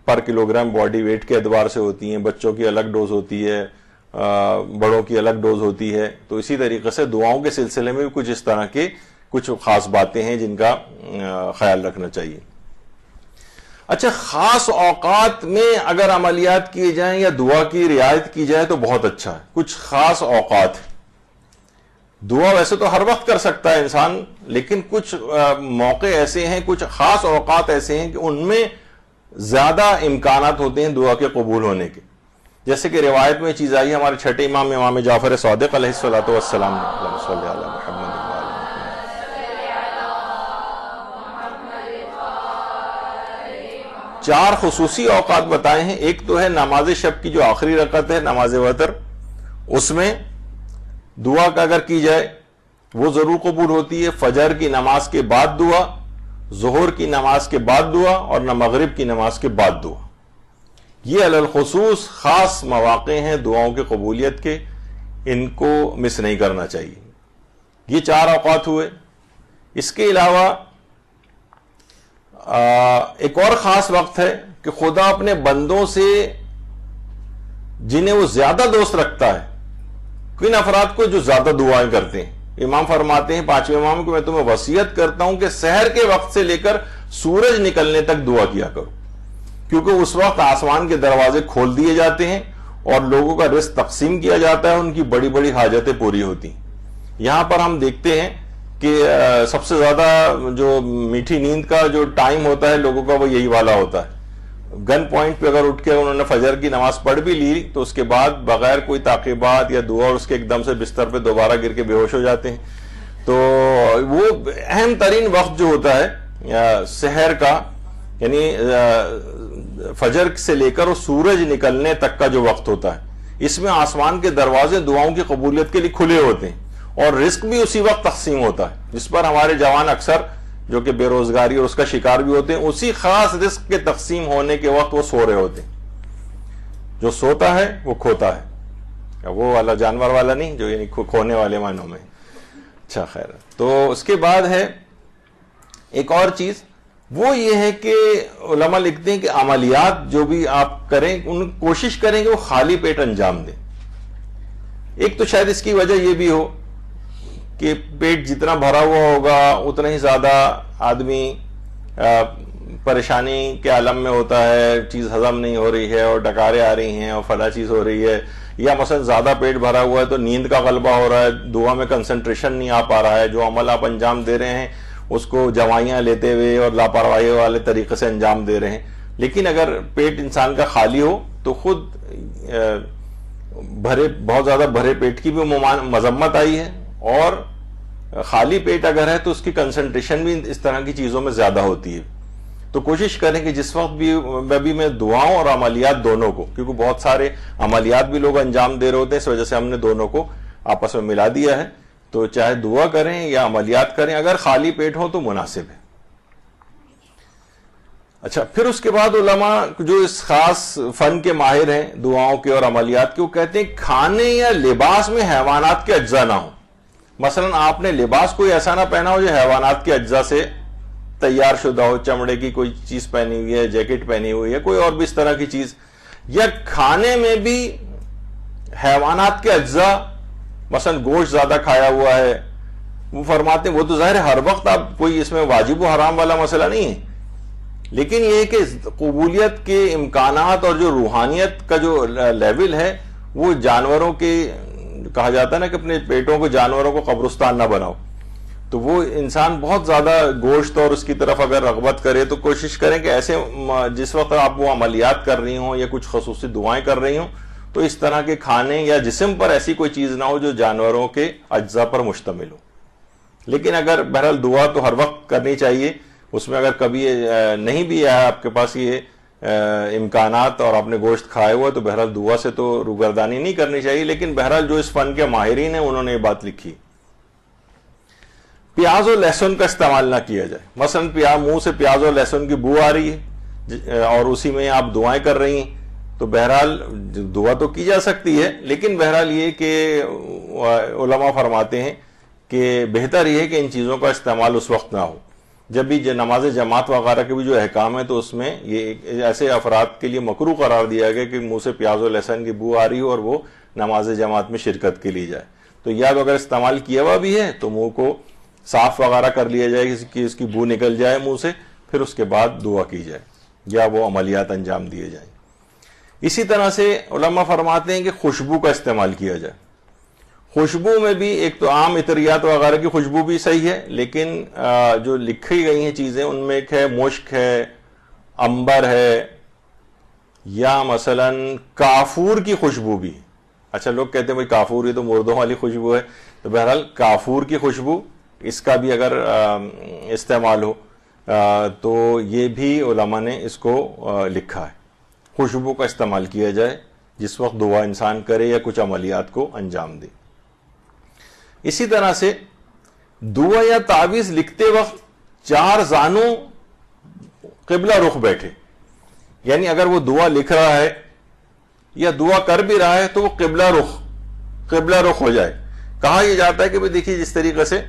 پر کلو گرام باڈی ویٹ کے اعتبار سے ہوتی ہیں, بچوں کی الگ ڈوز ہوتی ہے, بڑوں کی الگ ڈوز ہوتی ہے. تو اسی طریقے سے دعاؤں کے سلسلے میں بھی کچھ اس طرح کے کچھ خاص باتیں ہیں جن کا خیال رکھنا چاہیے. اچھا, خاص اوقات میں اگر عملیات کیے جائیں یا دعا کی رعایت کی جائے تو بہت اچھا ہے. کچھ خاص اوقات, دعا ویسے تو ہر وقت کر سکتا ہے انسان, لیکن کچھ موقع ایسے ہیں, کچھ خاص اوقات ایسے ہیں کہ ان میں زیادہ امکانات ہوتے ہیں دعا کے قبول ہونے کے. جیسے کہ روایت میں چیز آئی ہے ہمارے چھٹے امام جعفر صادق علیہ الصلوۃ والسلام نے, اللہم صلی علی محمد. چار خصوصی اوقات بتائے ہیں. ایک تو ہے نماز شب کی جو آخری رکعت ہے, نماز وتر, اس میں دعا کا اگر کی جائے وہ ضرور قبول ہوتی ہے. فجر کی نماز کے بعد دعا, ظہر کی نماز کے بعد دعا, اور مغرب کی نماز کے بعد دعا. یہ علی الخصوص خاص مواقع ہیں دعاؤں کے قبولیت کے, ان کو مس نہیں کرنا چاہیے. یہ چار اوقات ہوئے. اس کے علاوہ ایک اور خاص وقت ہے کہ خدا اپنے بندوں سے جنہیں وہ زیادہ دوست رکھتا ہے, کن افراد کو جو زیادہ دعائیں کرتے ہیں. امام فرماتے ہیں, پانچویں امام, کہ میں تمہیں وصیت کرتا ہوں کہ سحر کے وقت سے لے کر سورج نکلنے تک دعا کیا کرو, کیونکہ اس وقت آسمان کے دروازے کھول دیے جاتے ہیں اور لوگوں کا رزق تقسیم کیا جاتا ہے, ان کی بڑی بڑی حاجتیں پوری ہوتی ہیں. یہاں پر ہم دیکھتے ہیں کہ سب سے زیادہ جو میٹھی نیند کا جو ٹائم ہوتا ہے لوگوں کا وہ یہی والا ہوتا ہے. گن پوائنٹ پہ اگر اٹھ کے انہوں نے فجر کی نماز پڑھ بھی لی تو اس کے بعد بغیر کوئی تعقیبات یا دعا اور اس کے ایک دم سے بستر پہ دوبارہ گر کے بے ہوش ہو جاتے ہیں. تو وہ اہم ترین وقت جو ہوتا ہے سحر کا, یعنی فجر سے لے کر سورج نکلنے تک کا جو وقت ہوتا ہے, اس میں آسمان کے دروازے دعاؤں کی قبولیت کے لیے کھلے ہوتے ہیں اور رزق بھی اسی وقت تقسیم ہوتا ہے, جس پر ہمارے جوان اکثر جو کہ بے روزگاری اور اس کا شکار بھی ہوتے ہیں, اسی خاص رزق کے تقسیم ہونے کے وقت وہ سو رہے ہوتے ہیں. جو سوتا ہے وہ کھوتا ہے, وہ والا جانور والا نہیں جو یعنی کھونے والے معنوں میں. اچھا خیر, تو اس کے بعد ہے ایک اور چیز, وہ یہ ہے کہ علماء لکھتے ہیں کہ عملیات جو بھی آپ کریں ان کوشش کریں کہ وہ خالی پیٹ انجام دیں. ایک تو شاید اس کی وجہ یہ بھی ہو کہ پیٹ جتنا بھرا ہوا ہوگا اتنا ہی زیادہ آدمی پریشانی کے عالم میں ہوتا ہے, چیز ہضم نہیں ہو رہی ہے اور ڈکاریں آ رہی ہیں اور فلاں چیز ہو رہی ہے, یا مثلا زیادہ پیٹ بھرا ہوا ہے تو نیند کا غلبہ ہو رہا ہے, دعا میں کنسنٹریشن نہیں آ پا رہا ہے, جو عمل آپ انجام دے رہے ہیں اس کو دوائیاں لیتے ہوئے اور لاپرواہی والے طریقے سے انجام دے رہے ہیں. لیکن اگر پیٹ انسان کا خالی ہو تو خود بہت زیادہ بھرے پیٹ کی بھی مذمت آئی ہے, اور خالی پیٹ اگر ہے تو اس کی کنسنٹریشن بھی اس طرح کی چیزوں میں زیادہ ہوتی ہے. تو کوشش کریں کہ جس وقت بھی میں دعاؤں اور عملیات دونوں کو, کیونکہ بہت سارے عملیات بھی لوگ انجام دے رہے ہوتے ہیں, اس وجہ سے ہم نے دونوں کو آپس میں ملا دیا ہے. تو چاہے دعا کریں یا عملیات کریں, اگر خالی پیٹ ہو تو مناسب ہے. اچھا, پھر اس کے بعد علماء جو اس خاص فن کے ماہر ہیں دعاؤں کے اور عملیات کے, وہ کہتے ہیں کھانے یا لباس میں حیوانات کے اجزاء نہ ہوں. مثلا آپ نے لباس کوئی ایسا نہ پہنا ہو جو حیوانات کے اجزاء سے تیار شدہ ہو، چمڑے کی کوئی چیز پہنی ہوئی ہے، جیکٹ پہنی ہوئی ہے، کوئی اور بھی اس طرح کی چیز، یا کھانے میں بھی حیوانات کے اجزاء، مثلا گوشت زیادہ کھایا ہوا ہے، وہ فرماتے ہیں وہ تو ظاہر ہے ہر وقت آپ کوئی اس میں واجب و حرام والا مسئلہ نہیں ہے، لیکن یہ کہ قبولیت کے امکانات اور جو روحانیت کا جو لیول ہے وہ جانوروں کے، کہا جاتا ہے نا کہ اپنے پیٹوں کو جانوروں کو قبرستان نہ بناؤ، تو وہ انسان بہت زیادہ گوشت اور اس کی طرف اگر رغبت کرے تو کوشش کریں کہ ایسے جس وقت آپ وہ عملیات کر رہی ہوں یا کچھ خصوصی دعائیں کر رہی ہوں تو اس طرح کے کھانے یا جسم پر ایسی کوئی چیز نہ ہو جو جانوروں کے اجزاء پر مشتمل ہو. لیکن اگر بہرحال دعا تو ہر وقت کرنی چاہیے، اس میں اگر کبھی نہیں بھی ہے آپ کے پاس یہ امکانات اور آپ نے گوشت کھائے ہوا تو بہرحال دعا سے تو روگردانی نہیں کرنی چاہیے. لیکن بہرحال جو اس فن کے ماہرین ہیں انہوں نے یہ بات لکھی، پیاز اور لہسن کا استعمال نہ کیا جائے. مثلا منہ سے پیاز اور لہسن کی بو آ رہی ہے اور اسی میں آپ دعائیں کر رہی ہیں تو بہرحال دعا تو کی جا سکتی ہے، لیکن بہرحال یہ کہ علماء فرماتے ہیں کہ بہتر یہ ہے کہ ان چیزوں کا استعمال اس وقت نہ ہو. جب بھی نماز جماعت وغیرہ کے بھی جو احکام ہے تو اس میں یہ ایسے افراد کے لیے مکروہ قرار دیا گیا کہ منہ سے پیاز و لہسن کی بو آ رہی ہو اور وہ نماز جماعت میں شرکت کے لیے جائے. تو یا اگر استعمال کیا ہوا بھی ہے تو منہ کو صاف وغیرہ کر لیا جائے کہ اس کی بو نکل جائے منہ سے، پھر اس کے بعد دعا کی جائے یا وہ عملیات انجام دیے جائیں. اسی طرح سے علماء فرماتے ہیں کہ خوشبو کا استعمال کیا جائے. خوشبو میں بھی ایک تو عام عطریات وغیرہ کی خوشبو بھی صحیح ہے، لیکن جو لکھی گئی ہیں چیزیں ان میں ایک ہے مشک ہے، عنبر ہے، یا مثلا کافور کی خوشبو بھی. اچھا لوگ کہتے ہیں بھائی کافور یہ تو مردوں والی خوشبو ہے، تو بہرحال کافور کی خوشبو اس کا بھی اگر استعمال ہو تو یہ بھی علماء نے اس کو لکھا ہے. خوشبو کا استعمال کیا جائے جس وقت دعا انسان کرے یا کچھ عملیات کو انجام دے. اسی طرح سے دعا یا تعویذ لکھتے وقت 4 زانوں قبلہ رخ بیٹھے، یعنی اگر وہ دعا لکھ رہا ہے یا دعا کر بھی رہا ہے تو وہ قبلہ رخ ہو جائے. کہا یہ جاتا ہے کہ بھئی دیکھیے جس طریقے سے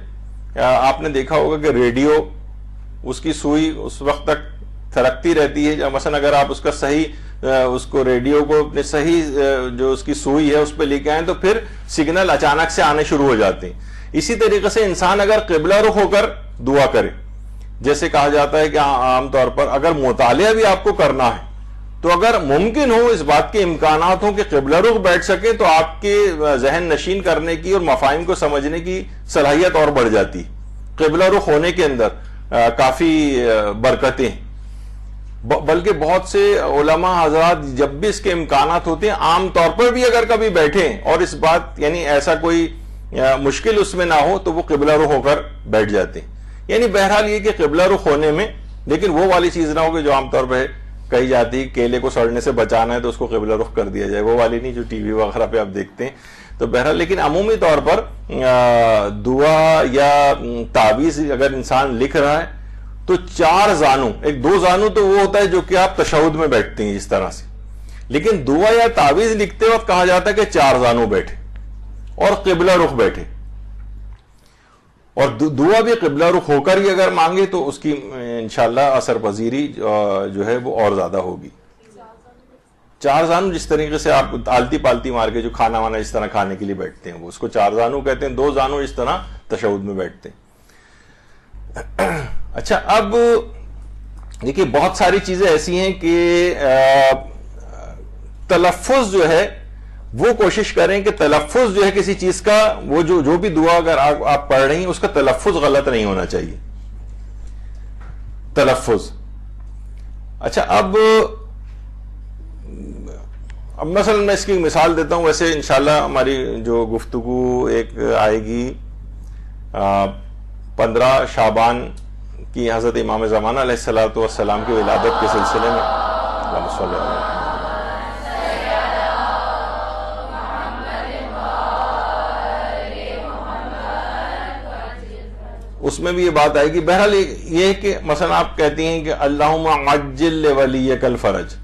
آپ نے دیکھا ہوگا کہ ریڈیو اس کی سوئی اس وقت تک تھرکتی رہتی ہے، مثلا اگر آپ اس کا صحیح اس کو ریڈیو کو اپنے صحیح جو اس کی سوئی ہے اس پہ لے کے آئیں تو پھر سگنل اچانک سے آنے شروع ہو جاتے ہیں. اسی طریقے سے انسان اگر قبلہ رخ ہو کر دعا کرے، جیسے کہا جاتا ہے کہ عام طور پر اگر مطالعہ بھی آپ کو کرنا ہے تو اگر ممکن ہو اس بات کے امکانات ہوں کہ قبلہ رخ بیٹھ سکے تو آپ کے ذہن نشین کرنے کی اور مفاہیم کو سمجھنے کی صلاحیت اور بڑھ جاتی. قبلہ رخ ہونے کے اندر کافی برکتیں، بلکہ بہت سے علماء حضرات جب بھی اس کے امکانات ہوتے ہیں عام طور پر بھی اگر کبھی بیٹھیں اور اس بات یعنی ایسا کوئی مشکل اس میں نہ ہو تو وہ قبلہ رخ ہو کر بیٹھ جاتے ہیں. یعنی بہرحال یہ کہ قبلہ رخ ہونے میں لیکن وہ والی چیز نہ ہو کہ جو عام طور پہ کہی جاتی ہے کیلے کو سڑنے سے بچانا ہے تو اس کو قبلہ رخ کر دیا جائے، وہ والی نہیں جو ٹی وی وغیرہ پہ آپ دیکھتے ہیں. تو بہرحال لیکن عمومی طور پر دعا یا تعویذ اگر انسان لکھ رہا ہے تو 4 زانوں، ایک 2 زانوں تو وہ ہوتا ہے جو کہ آپ تشہد میں بیٹھتے ہیں اس طرح سے، لیکن دعا یا تعویذ لکھتے وقت کہا جاتا ہے کہ 4 زانوں بیٹھے اور قبلہ رخ بیٹھے، اور دعا بھی قبلہ رخ ہو کر ہی اگر مانگے تو اس کی انشاءاللہ اثر پذیری جو ہے وہ اور زیادہ ہوگی. 4 زانوں جس طریقے سے آپ آلتی پالتی مار کے جو کھانا وانا اس طرح کھانے کے لیے بیٹھتے ہیں وہ اس کو 4 زانوں کہتے ہیں. 2 زانوں اس طرح تشہد میں بیٹھتے ہیں. اچھا اب دیکھیے بہت ساری چیزیں ایسی ہیں کہ تلفظ جو ہے وہ کوشش کریں کہ تلفظ جو ہے کسی چیز کا وہ جو بھی دعا اگر آپ پڑھ رہی ہیں اس کا تلفظ غلط نہیں ہونا چاہیے. تلفظ اچھا اب مثلا میں اس کی مثال دیتا ہوں. ویسے انشاءاللہ ہماری جو گفتگو ایک آئے گی 15 شعبان کی حضرت امام زمانہ علیہ السلام کی ولادت کے سلسلے میں. اس میں بھی یہ بات آئے گی. بہرحال یہ ہے کہ مثلا آپ کہتی ہیں کہ اللہم عجل لولیک الفرج،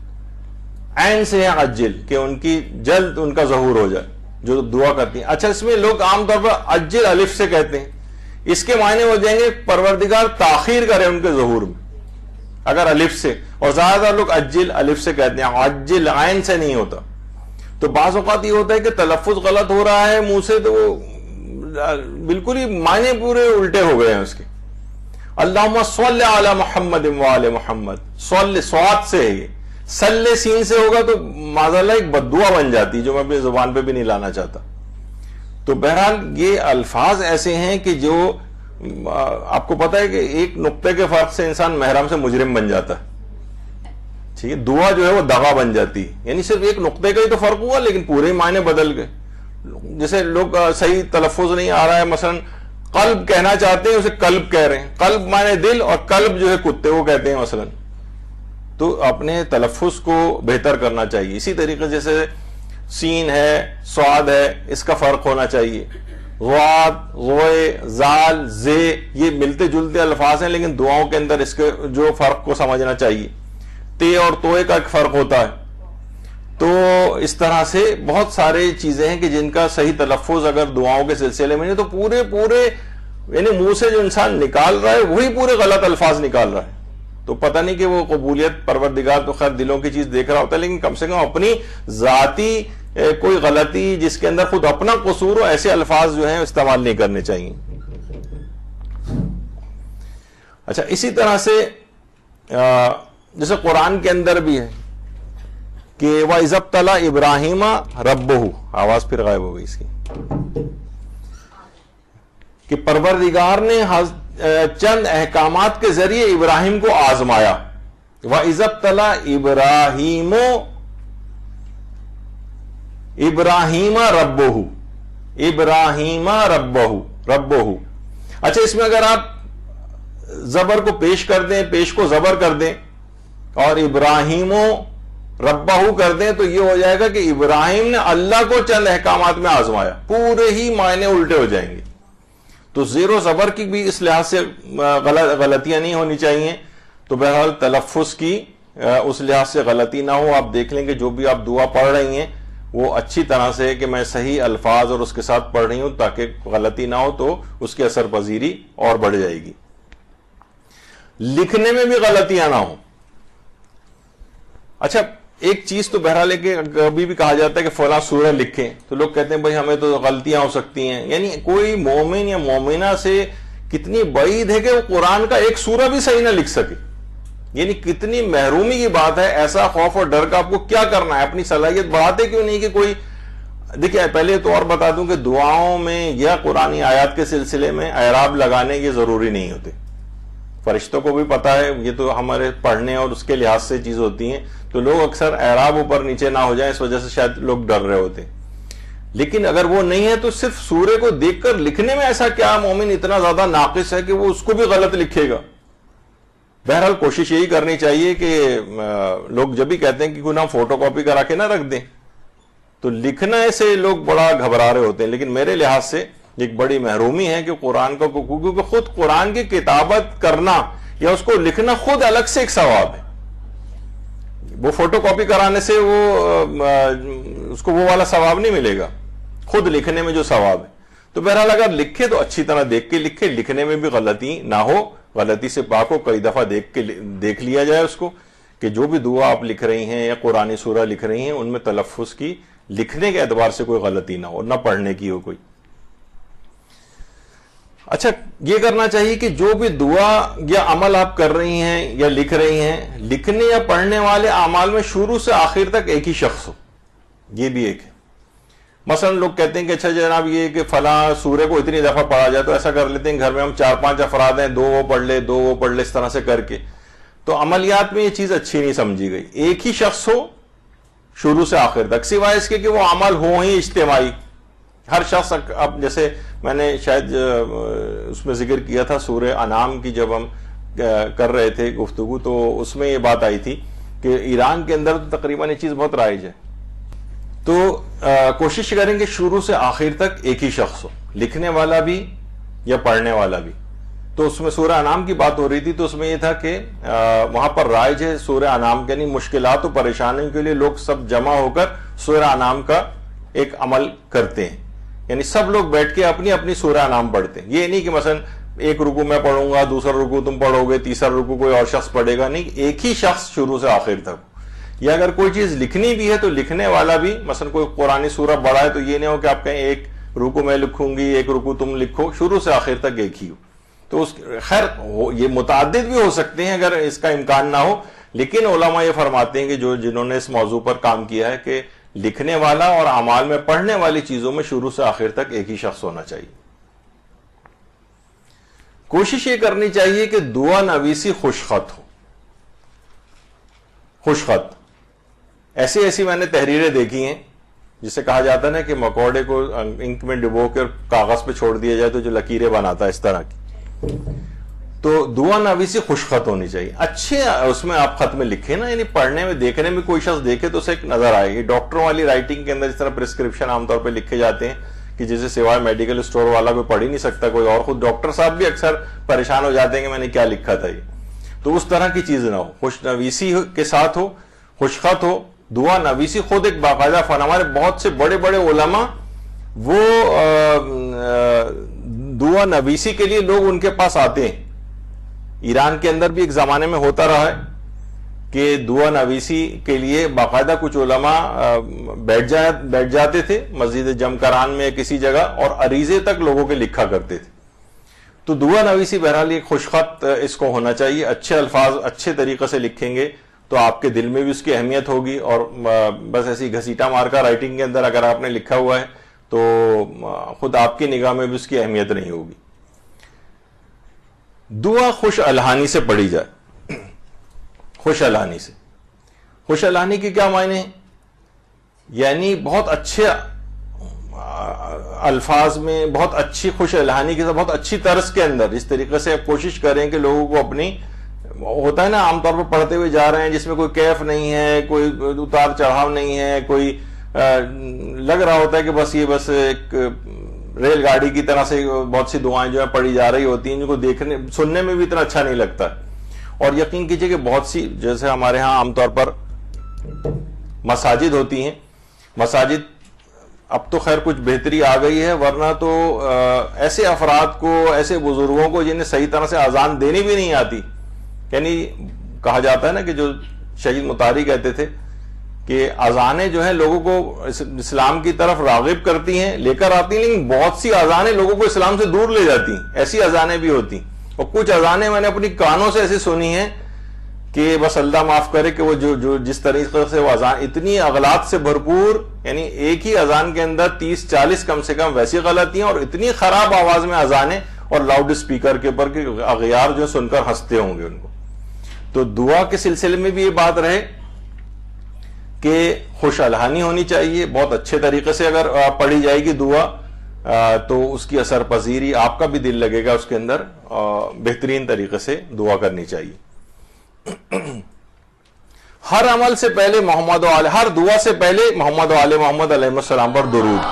عین سے ہے عجل کہ ان کی جلد ان کا ظہور ہو جائے. جو دعا کرتی ہیں. اچھا اس میں لوگ عام طور پر عجل الف سے کہتے ہیں, اس کے معنی ہو جائیں گے پروردگار تاخیر کرے ان کے ظہور میں اگر الف سے, اور زیادہ تر لوگ عجل الف سے کہتے ہیں, عجل عین سے نہیں ہوتا. تو بعض اوقات یہ ہوتا ہے کہ تلفظ غلط ہو رہا ہے منہ سے, تو وہ بالکل ہی معنی پورے الٹے ہو گئے ہیں اس کے. اللہم صلی علی محمد وآل محمد, صلی صاد سے ہے, یہ صلی سین سے ہوگا تو معاذاللہ ایک بددعا بن جاتی جو میں اپنی زبان پہ بھی نہیں لانا چاہتا. تو بہرحال یہ الفاظ ایسے ہیں کہ جو آپ کو پتا ہے کہ ایک نقطے کے فرق سے انسان محرم سے مجرم بن جاتا ہے. ٹھیک ہے, دعا جو ہے وہ دغا بن جاتی ہے, یعنی صرف ایک نقطے کا ہی تو فرق ہوا لیکن پورے معنی بدل گئے. جیسے لوگ صحیح تلفظ نہیں آ رہا ہے, مثلا قلب کہنا چاہتے ہیں اسے قلب کہہ رہے ہیں, قلب معنی دل اور قلب جو ہے کتے وہ کہتے ہیں مثلا. تو اپنے تلفظ کو بہتر کرنا چاہیے. اسی طریقے جیسے سین ہے صاد ہے, اس کا فرق ہونا چاہیے. غاد, غوئے, زال, زے, یہ ملتے جلتے الفاظ ہیں لیکن دعاؤں کے اندر اس کے جو فرق کو سمجھنا چاہیے. تے اور توئے کا ایک فرق ہوتا ہے. تو اس طرح سے بہت سارے چیزیں ہیں کہ جن کا صحیح تلفظ اگر دعاؤں کے سلسلے میں نہیں تو پورے یعنی منہ سے جو انسان نکال رہا ہے وہی پورے غلط الفاظ نکال رہا ہے. تو پتہ نہیں کہ وہ قبولیت پروردگار تو خیر دلوں کی چیز دیکھ رہا ہوتا ہے, لیکن کم سے کم اپنی ذاتی کوئی غلطی جس کے اندر خود اپنا قصور ہو ایسے الفاظ جو ہیں استعمال نہیں کرنے چاہیے. اچھا اسی طرح سے جیسے قرآن کے اندر بھی ہے کہ وَإِذَا ابْتَلَىٰ إِبْرَاهِيمَ رَبُّهُ, آواز پھر غائب ہو گئی اس کی, کہ پروردگار نے چند احکامات کے ذریعے ابراہیم کو آزمایا. وَإِذَا ابْتَلَىٰ إِبْرَاهِيمَ رَبُّهُ, ابراہیم ربہ. اچھا اس میں اگر آپ زبر کو پیش کر دیں, پیش کو زبر کر دیں اور ابراہیم ربہ کر دیں تو یہ ہو جائے گا کہ ابراہیم نے اللہ کو چند احکامات میں آزمایا, پورے ہی معنی الٹے ہو جائیں گے. تو زیر و زبر کی بھی اس لحاظ سے غلطیاں نہیں ہونی چاہیے. تو بہرحال تلفظ کی اس لحاظ سے غلطی نہ ہو. آپ دیکھ لیں کہ جو بھی آپ دعا پڑھ رہی ہیں وہ اچھی طرح سے کہ میں صحیح الفاظ اور اس کے ساتھ پڑھ رہی ہوں تاکہ غلطی نہ ہو, تو اس کی اثر پذیری اور بڑھ جائے گی. لکھنے میں بھی غلطیاں نہ ہوں. اچھا ایک چیز تو بہرحال ہے کہ کبھی بھی کہا جاتا ہے کہ فلاں سورہ لکھیں تو لوگ کہتے ہیں بھائی ہمیں تو غلطیاں ہو سکتی ہیں. یعنی کوئی مومن یا مومنہ سے کتنی بعید ہے کہ وہ قرآن کا ایک سورہ بھی صحیح نہ لکھ سکے. یعنی کتنی محرومی کی بات ہے. ایسا خوف اور ڈر کا آپ کو کیا کرنا ہے, اپنی صلاحیت بڑھاتے کیوں نہیں کہ کوئی. دیکھیں پہلے تو اور بتا دوں کہ دعاؤں میں یا قرآنی آیات کے سلسلے میں اعراب لگانے یہ ضروری نہیں ہوتے. فرشتوں کو بھی پتا ہے, یہ تو ہمارے پڑھنے اور اس کے لحاظ سے چیز ہوتی ہیں, تو لوگ اکثر اعراب اوپر نیچے نہ ہو جائیں اس وجہ سے شاید لوگ ڈر رہے ہوتے. لیکن اگر وہ نہیں ہے تو صرف سورے کو دیکھ کر لکھنے میں ایسا کیا مومن اتنا زیادہ ناقص ہے کہ وہ اس کو بھی غلط لکھے گا. بہرحال کوشش یہی کرنی چاہیے کہ لوگ جب بھی کہتے ہیں کہ کوئی نہ فوٹو کاپی کرا کے نہ رکھ دیں, تو لکھنے سے لوگ بڑا گھبرا رہے ہوتے ہیں. لیکن میرے لحاظ سے ایک بڑی محرومی ہے کہ قرآن کو, کیونکہ خود قرآن کی کتابت کرنا یا اس کو لکھنا خود الگ سے ایک ثواب ہے. وہ فوٹو کاپی کرانے سے وہ اس کو وہ والا ثواب نہیں ملے گا, خود لکھنے میں جو ثواب ہے. تو بہرحال اگر لکھے تو اچھی طرح دیکھ کے لکھے, لکھنے میں بھی غلطی نہ ہو, غلطی سے پاک ہو. کئی دفعہ دیکھ لیا جائے اس کو کہ جو بھی دعا آپ لکھ رہی ہیں یا قرآنی سورہ لکھ رہی ہیں ان میں تلفظ کی لکھنے کے اعتبار سے کوئی غلطی نہ ہو, نہ پڑھنے کی ہو کوئی. اچھا یہ کرنا چاہیے کہ جو بھی دعا یا عمل آپ کر رہی ہیں یا لکھ رہی ہیں, لکھنے یا پڑھنے والے اعمال میں شروع سے آخر تک ایک ہی شخص ہو. یہ بھی ایک ہے. مثلا لوگ کہتے ہیں کہ اچھا جناب یہ کہ فلاں سورے کو اتنی دفعہ پڑھا جائے, تو ایسا کر لیتے ہیں گھر میں ہم 4-5 افراد ہیں, 2 وہ پڑھ لے 2 وہ پڑھ لے, اس طرح سے کر کے. تو عملیات میں یہ چیز اچھی نہیں سمجھی گئی. ایک ہی شخص ہو شروع سے آخر تک, سوائے اس کے کہ وہ عمل ہو ہی اجتماعی. ہر شخص, اب جیسے میں نے شاید اس میں ذکر کیا تھا سورہ انعام کی جب ہم کر رہے تھے گفتگو, تو اس میں یہ بات آئی تھی کہ ایران کے اندر تو تقریباً یہ چیز بہت رائج ہے. تو کوشش کریں کہ شروع سے آخر تک ایک ہی شخص ہو, لکھنے والا بھی یا پڑھنے والا بھی. تو اس میں سورہ انعام کی بات ہو رہی تھی, تو اس میں یہ تھا کہ وہاں پر رائج ہے سورہ انعام کے, یعنی مشکلات و پریشانیوں کے لیے لوگ سب جمع ہو کر سورہ انعام کا ایک عمل کرتے ہیں. یعنی سب لوگ بیٹھ کے اپنی اپنی سورہ انعام پڑھتے ہیں. یہ نہیں کہ مثلا ایک رکوع میں پڑھوں گا, دوسرا رکوع تم پڑھو گے, تیسرا رکوع کوئی اور شخص پڑھے گا. نہیں, ایک ہی شخص شروع سے آخر تک. یا اگر کوئی چیز لکھنی بھی ہے تو لکھنے والا بھی, مثلا کوئی قرآنی سورہ بڑا ہے تو یہ نہیں ہو کہ آپ کہیں ایک رکوع میں لکھوں گی, ایک رکوع تم لکھو, شروع سے آخر تک ایک ہی ہو. تو خیر یہ متعدد بھی ہو سکتے ہیں اگر اس کا امکان نہ ہو, لیکن علماء یہ فرماتے ہیں کہ جنہوں نے اس موضوع پر کام کیا ہے کہ لکھنے والا اور اعمال میں پڑھنے والی چیزوں میں شروع سے آخر تک ایک ہی شخص ہونا چاہیے. کوشش یہ کرنی چاہیے کہ دعا نویسی خوشخط ہو. خوشخط ایسی میں نے تحریریں دیکھی ہیں جسے کہا جاتا ہے نا کہ مکوڑے کو انک میں ڈبو کر کاغذ پہ چھوڑ دیا جائے تو جو لکیریں بناتا ہے اس طرح کی. تو دعا نویسی خوشخط ہونی چاہیے, اچھے اس میں آپ خط میں لکھیں نا, یعنی پڑھنے میں دیکھنے میں کوئی شخص دیکھے تو اسے ایک نظر آئے گی. ڈاکٹروں والی رائٹنگ کے اندر اس طرح پرسکرپشن عام طور پہ لکھے جاتے ہیں کہ جسے سوائے میڈیکل اسٹور والا کوئی پڑھ ہی نہیں سکتا کوئی اور, خود ڈاکٹر صاحب بھی اکثر پریشان ہو جاتے ہیں کہ میں نے کیا لکھا تھا. یہ تو اس طرح کی چیز نہ ہو, خوش نویسی کے ساتھ ہو, خوشخط ہو. دعا نویسی خود ایک باقاعدہ فن. ہمارے بہت سے بڑے بڑے علماء وہ دعا نویسی کے لیے لوگ ان کے پاس آتے ہیں. ایران کے اندر بھی ایک زمانے میں ہوتا رہا ہے کہ دعا نویسی کے لیے باقاعدہ کچھ علماء بیٹھ جاتے تھے مسجد جمکران میں کسی جگہ اور عریضے تک لوگوں کے لکھا کرتے تھے. تو دعا نویسی بہرحال ایک خوشخط اس کو ہونا چاہیے. اچھے الفاظ اچھے طریقے سے لکھیں گے تو آپ کے دل میں بھی اس کی اہمیت ہوگی, اور بس ایسی گھسیٹا مار کر رائٹنگ کے اندر اگر آپ نے لکھا ہوا ہے تو خود آپ کی نگاہ میں بھی اس کی اہمیت نہیں ہوگی. دعا خوش الحانی سے پڑھی جائے. خوش الحانی سے, خوش الحانی کے کیا معنی ہیں؟ یعنی بہت اچھے الفاظ میں, بہت اچھی خوش الحانی کے ساتھ, بہت اچھی طرز کے اندر اس طریقے سے کوشش کریں کہ لوگوں کو اپنی, ہوتا ہے نا عام طور پر پڑھتے ہوئے جا رہے ہیں جس میں کوئی کیف نہیں ہے, کوئی اتار چڑھاؤ نہیں ہے, کوئی لگ رہا ہوتا ہے کہ بس یہ بس ایک ریل گاڑی کی طرح سے بہت سی دعائیں جو ہیں پڑھی جا رہی ہوتی ہیں, جن کو دیکھنے سننے میں بھی اتنا اچھا نہیں لگتا. اور یقین کیجئے کہ بہت سی, جیسے ہمارے ہاں عام طور پر مساجد ہوتی ہیں, مساجد اب تو خیر کچھ بہتری آ گئی ہے, ورنہ تو ایسے افراد کو, ایسے بزرگوں کو جنہیں صحیح طرح سے اذان دینی بھی نہیں آتی, یعنی کہا جاتا ہے نا کہ جو شہید مطہری کہتے تھے کہ اذانیں جو ہیں لوگوں کو اسلام کی طرف راغب کرتی ہیں, لے کر آتی ہیں, لیکن بہت سی اذانیں لوگوں کو اسلام سے دور لے جاتی ہیں. ایسی اذانیں بھی ہوتی ہیں, اور کچھ اذانیں میں نے اپنی کانوں سے ایسی سنی ہیں کہ بس اللہ معاف کرے کہ وہ جو جس طریقے سے وہ اذان اتنی اغلاط سے بھرپور, یعنی ایک ہی اذان کے اندر 30-40 کم سے کم ویسی غلطیاں اور اتنی خراب آواز میں اذانیں, اور لاؤڈ اسپیکر کے اوپر کہ اغیار جو سن کر ہنستے ہوں گے ان کو. تو دعا کے سلسلے میں بھی یہ بات رہے کہ خوش الحانی ہونی چاہیے, بہت اچھے طریقے سے اگر پڑھی جائے گی دعا تو اس کی اثر پذیری, آپ کا بھی دل لگے گا اس کے اندر, بہترین طریقے سے دعا کرنی چاہیے. ہر عمل سے پہلے محمد و آل, ہر دعا سے پہلے محمد و آل محمد علیہ السلام پر درود.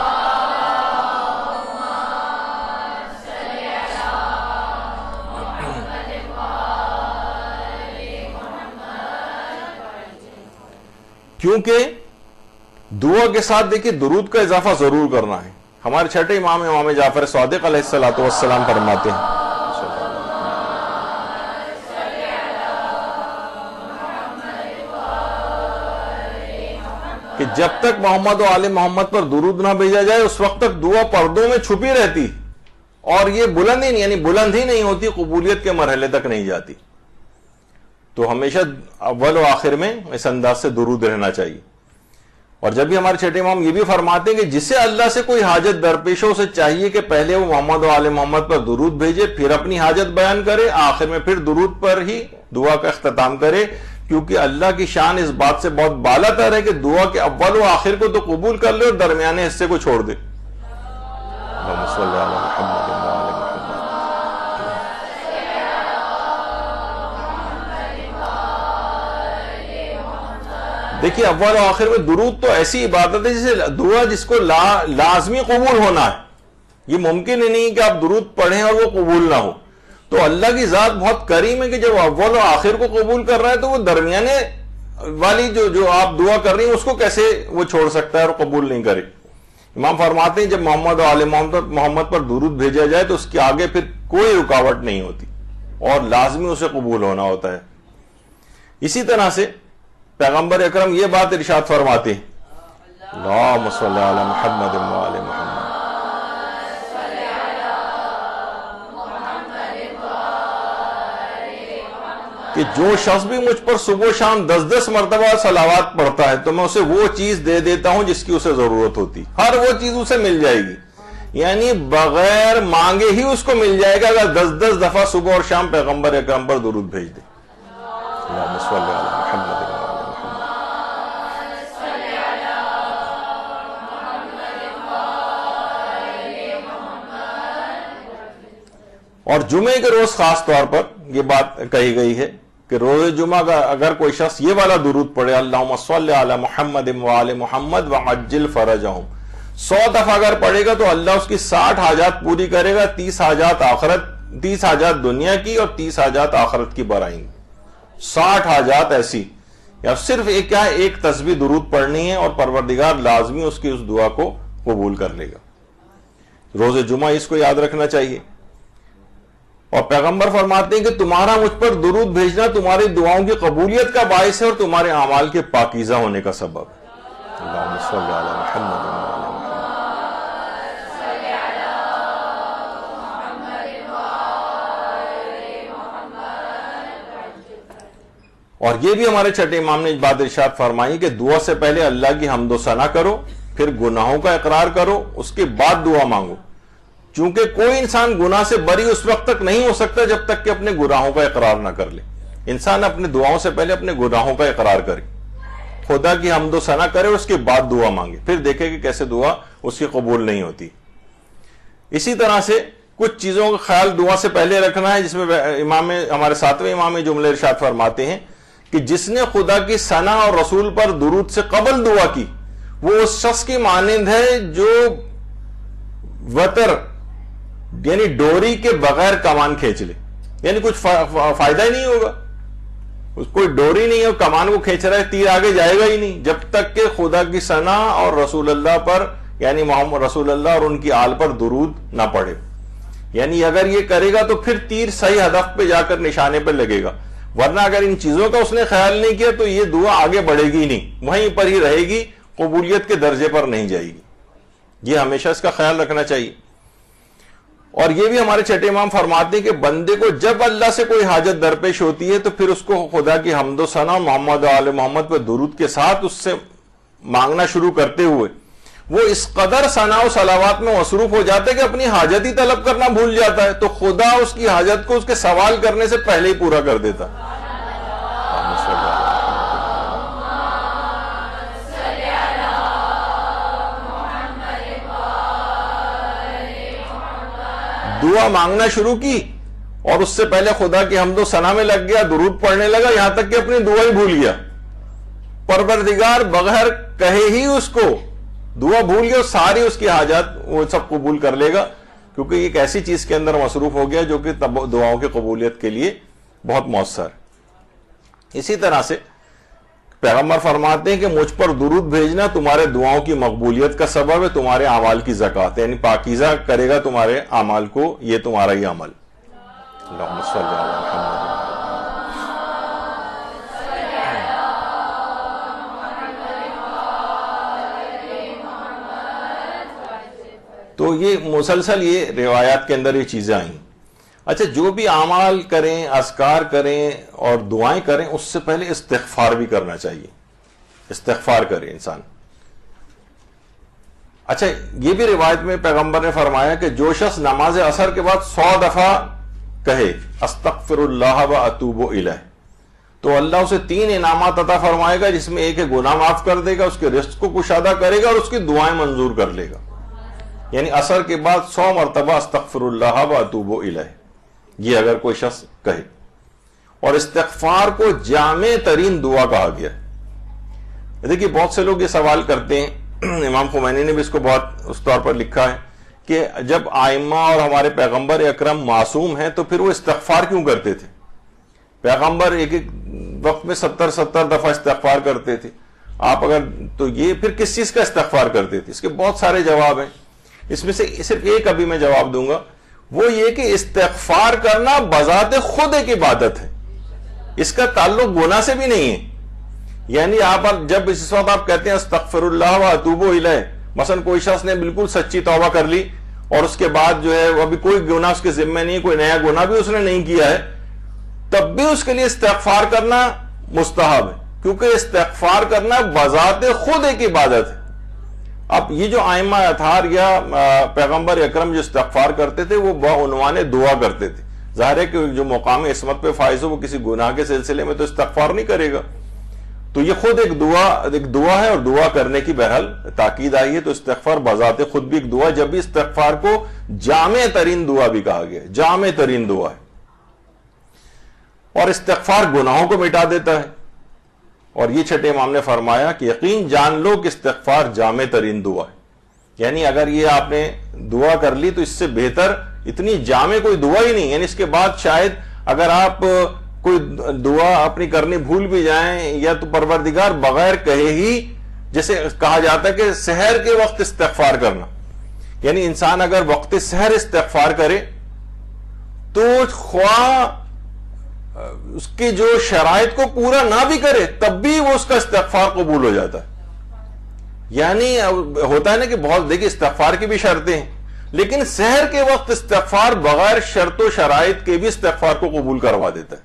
کیونکہ دعا کے ساتھ دیکھیے درود کا اضافہ ضرور کرنا ہے. ہمارے چھٹے امام جعفر صادق علیہ السلام فرماتے ہیں کہ جب تک محمد و آل محمد پر درود نہ بھیجا جائے اس وقت تک دعا پردوں میں چھپی رہتی, اور یہ بلند ہی نہیں ہوتی, قبولیت کے مرحلے تک نہیں جاتی. تو ہمیشہ اول و آخر میں اس انداز سے درود رہنا چاہیے. اور جب بھی ہمارے چھٹے امام یہ بھی فرماتے ہیں کہ جسے اللہ سے کوئی حاجت درپیش ہو اسے چاہیے کہ پہلے وہ محمد و آل محمد پر درود بھیجے, پھر اپنی حاجت بیان کرے, آخر میں پھر درود پر ہی دعا کا اختتام کرے, کیونکہ اللہ کی شان اس بات سے بہت بالا تر ہے کہ دعا کے اول و آخر کو تو قبول کر لے اور درمیانے حصے کو چھوڑ دے. اللہم صلی علی محمد و آل محمد. دیکھیے اول و آخر میں درود تو ایسی عبادت ہے جسے دعا جس کو لازمی قبول ہونا ہے. یہ ممکن ہی نہیں کہ آپ درود پڑھیں اور وہ قبول نہ ہو. تو اللہ کی ذات بہت کریم ہے کہ جب اول و آخر کو قبول کر رہا ہے تو وہ درمیانے والی جو آپ دعا کر رہی ہیں اس کو کیسے وہ چھوڑ سکتا ہے اور قبول نہیں کرے. امام فرماتے ہیں جب محمد و آل محمد پر درود بھیجا جائے تو اس کے آگے پھر کوئی رکاوٹ نہیں ہوتی اور لازمی اسے قبول ہونا ہوتا ہے۔ اسی طرح سے پیغمبر اکرم یہ بات ارشاد فرماتے ہیں، اللہم صلی علی محمد و آل محمد، کہ جو شخص بھی مجھ پر صبح و شام 10 مرتبہ صلوات پڑھتا ہے تو میں اسے وہ چیز دے دیتا ہوں جس کی اسے ضرورت ہوتی، ہر وہ چیز اسے مل جائے گی، یعنی بغیر مانگے ہی اس کو مل جائے گا اگر 10 دفعہ صبح اور شام پیغمبر اکرم پر درود بھیج دے۔ اللہم صلی علی محمد و آل محمد۔ اور جمعے کے روز خاص طور پر یہ بات کہی گئی ہے کہ روز جمعہ کا اگر کوئی شخص یہ والا درود پڑھے، اللہم صلی علی محمد و آل محمد وعجل فرجہم، 100 دفعہ اگر پڑھے گا تو اللہ اس کی 60 حاجات پوری کرے گا، 30 حاجات دنیا کی اور 30 حاجات آخرت کی برائیں گی۔ 60 حاجات ایسی، یا صرف ایک تسبیح درود پڑھنی ہے اور پروردگار لازمی اس کی اس دعا کو قبول کر لے گا۔ روز جمعہ اس کو یاد رکھنا چاہیے۔ اور پیغمبر فرماتے ہیں کہ تمہارا مجھ پر درود بھیجنا تمہاری دعاؤں کی قبولیت کا باعث ہے اور تمہارے اعمال کے پاکیزہ ہونے کا سبب ہے۔ اللہم صلی علی محمد و آل محمد۔ اور یہ بھی ہمارے چھٹے امام نے بات ارشاد فرمائی کہ دعا سے پہلے اللہ کی حمد و ثنا کرو، پھر گناہوں کا اقرار کرو، اس کے بعد دعا مانگو، چونکہ کوئی انسان گناہ سے بری اس وقت تک نہیں ہو سکتا جب تک کہ اپنے گناہوں کا اقرار نہ کر لے۔ انسان اپنے دعاؤں سے پہلے اپنے گناہوں کا اقرار کرے، خدا کی حمد و ثنا کرے اور اس کے بعد دعا مانگے، پھر دیکھے کہ کیسے دعا اس کی قبول نہیں ہوتی۔ اسی طرح سے کچھ چیزوں کا خیال دعا سے پہلے رکھنا ہے، جس میں ہمارے 7ویں امام جملے ارشاد فرماتے ہیں کہ جس نے خدا کی ثنا اور رسول پر درود سے قبل دعا کی وہ اس شخص کی مانند ہے جو وتر یعنی ڈوری کے بغیر کمان کھینچ لے، یعنی کچھ فائدہ ہی نہیں ہوگا، کوئی ڈوری نہیں ہے، کمان کو کھینچ رہا ہے، تیر آگے جائے گا ہی نہیں جب تک کہ خدا کی ثنا اور رسول اللہ پر یعنی محمد رسول اللہ اور ان کی آل پر درود نہ پڑے۔ یعنی اگر یہ کرے گا تو پھر تیر صحیح ہدف پہ جا کر نشانے پہ لگے گا، ورنہ اگر ان چیزوں کا اس نے خیال نہیں کیا تو یہ دعا آگے بڑھے گی نہیں، وہیں پر ہی رہے گی، قبولیت کے درجے پر نہیں جائے گی۔ یہ ہمیشہ اس کا خیال رکھنا چاہیے۔ اور یہ بھی ہمارے چھٹے امام فرماتے ہیں کہ بندے کو جب اللہ سے کوئی حاجت درپیش ہوتی ہے تو پھر اس کو خدا کی حمد و ثنا محمد و آل محمد پر درود کے ساتھ اس سے مانگنا شروع کرتے ہوئے وہ اس قدر ثنا و صلوات میں مصروف ہو جاتا ہے کہ اپنی حاجت ہی طلب کرنا بھول جاتا ہے، تو خدا اس کی حاجت کو اس کے سوال کرنے سے پہلے ہی پورا کر دیتا۔ دعا مانگنا شروع کی اور اس سے پہلے خدا کی حمد و ثنا میں لگ گیا، درود پڑھنے لگا، یہاں تک کہ اپنی دعا ہی بھول گیا۔ پروردگار بغیر کہے ہی اس کو دعا بھول گیا، ساری اس کی حاجات وہ سب قبول کر لے گا، کیونکہ ایک ایسی چیز کے اندر مصروف ہو گیا جو کہ دعاؤں کی قبولیت کے لیے بہت مؤثر ہے۔ اسی طرح سے پیغمبر فرماتے ہیں کہ مجھ پر درود بھیجنا تمہارے دعاؤں کی مقبولیت کا سبب ہے، تمہارے اعمال کی زکوٰۃ، یعنی پاکیزہ کرے گا تمہارے اعمال کو، یہ تمہارا ہی عمل۔ اللہم صلی علی محمد۔ تو یہ مسلسل یہ روایات کے اندر یہ چیزیں آئیں۔ اچھا، جو بھی اعمال کریں، اذکار کریں اور دعائیں کریں، اس سے پہلے استغفار بھی کرنا چاہیے، استغفار کرے انسان۔ اچھا، یہ بھی روایت میں پیغمبر نے فرمایا کہ جو شخص نماز عصر کے بعد 100 دفعہ کہے استغفر اللہ و اتوب الیہ تو اللہ اسے 3 انعامات عطا فرمائے گا، جس میں ایک ہے گناہ معاف کر دے گا، اس کے رزق کو کشادہ کرے گا اور اس کی دعائیں منظور کر لے گا۔ یعنی عصر کے بعد 100 مرتبہ استغفر اللہ و اتوب الیہ، یہ اگر کوئی شخص کہے۔ اور استغفار کو جامع ترین دعا کہا گیا ہے۔ دیکھیے بہت سے لوگ یہ سوال کرتے ہیں، امام خمینی نے بھی اس کو بہت اس طور پر لکھا ہے کہ جب آئمہ اور ہمارے پیغمبر اکرم معصوم ہیں تو پھر وہ استغفار کیوں کرتے تھے؟ پیغمبر ایک ایک وقت میں 70 دفعہ استغفار کرتے تھے، آپ اگر تو یہ پھر کس چیز کا استغفار کرتے تھے؟ اس کے بہت سارے جواب ہیں، اس میں سے صرف ایک ابھی میں جواب دوں گا، وہ یہ کہ استغفار کرنا بذات خود ایک عبادت ہے، اس کا تعلق گناہ سے بھی نہیں ہے. یعنی آپ جب اس وقت آپ کہتے ہیں استغفر اللہ و اتوب الیہ، مثلا کوئی شخص نے بالکل سچی توبہ کر لی اور اس کے بعد جو ہے وہ ابھی کوئی گناہ اس کے ذمہ نہیں، کوئی نیا گناہ بھی اس نے نہیں کیا ہے، تب بھی اس کے لیے استغفار کرنا مستحب ہے، کیونکہ استغفار کرنا بذات خود ایک عبادت ہے. اب یہ جو ائمہ اطہار یا پیغمبر اکرم جو استغفار کرتے تھے وہ بعنوان دعا کرتے تھے. ظاہر ہے کہ جو مقام عصمت پہ فائز ہو وہ کسی گناہ کے سلسلے میں تو استغفار نہیں کرے گا، تو یہ خود ایک دعا ہے، اور دعا کرنے کی بہرحال تاکید آئی ہے. تو استغفار بذات خود بھی ایک دعا، جب بھی استغفار کو جامع ترین دعا بھی کہا گیا، جامع ترین دعا ہے. اور استغفار گناہوں کو مٹا دیتا ہے، اور یہ چھٹے امام نے فرمایا کہ یقین جان لو کہ استغفار جامع ترین دعا ہے. یعنی اگر یہ آپ نے دعا کر لی تو اس سے بہتر اتنی جامع کوئی دعا ہی نہیں. یعنی اس کے بعد شاید اگر آپ کوئی دعا اپنی کرنی بھول بھی جائیں یا تو پروردگار بغیر کہے ہی، جیسے کہا جاتا ہے کہ سحر کے وقت استغفار کرنا، یعنی انسان اگر وقت سحر استغفار کرے تو خواہ اس کی جو شرائط کو پورا نہ بھی کرے تب بھی وہ اس کا استغفار قبول ہو جاتا ہے. یعنی ہوتا ہے نا کہ بہت دیکھیں استغفار کی بھی شرطیں ہیں، لیکن سحر کے وقت استغفار بغیر شرط و شرائط کے بھی استغفار کو قبول کروا دیتا ہے.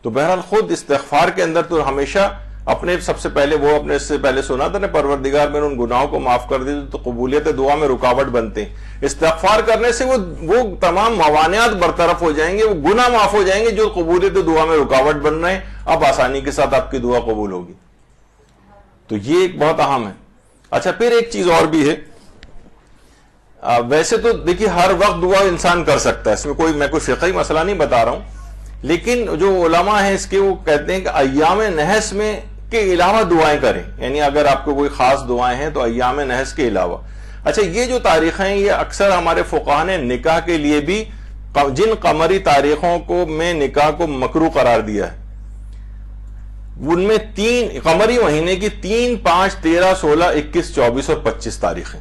تو بہرحال خود استغفار کے اندر تو ہمیشہ اپنے سب سے پہلے وہ اپنے سے پہلے سنا تھا نا، پروردگار میں ان گناہوں کو معاف کر دی تو قبولیت دعا میں رکاوٹ بنتے ہیں. استغفار کرنے سے وہ تمام موانعات برطرف ہو جائیں گے، وہ گناہ معاف ہو جائیں گے جو قبولیت دعا میں رکاوٹ بن رہے ہیں. اب آسانی کے ساتھ آپ کی دعا قبول ہوگی. تو یہ ایک بہت اہم ہے. اچھا پھر ایک چیز اور بھی ہے، ویسے تو دیکھیے ہر وقت دعا انسان کر سکتا ہے، اس میں میں کوئی فقہی مسئلہ نہیں بتا رہا ہوں، لیکن جو علماء ہیں اس کے وہ کہتے ہیں کہ ایام نحس میں کے علاوہ دعائیں کریں. یعنی اگر آپ کو کوئی خاص دعائیں ہیں تو ایام نحس کے علاوہ. اچھا یہ جو تاریخیں ہیں یہ اکثر ہمارے فقہاء نے نکاح کے لیے بھی جن قمری تاریخوں کو میں نکاح کو مکروہ قرار دیا ہے ان میں قمری مہینے کی 3، 5، 13، 16، 21، 24 اور 25 تاریخیں.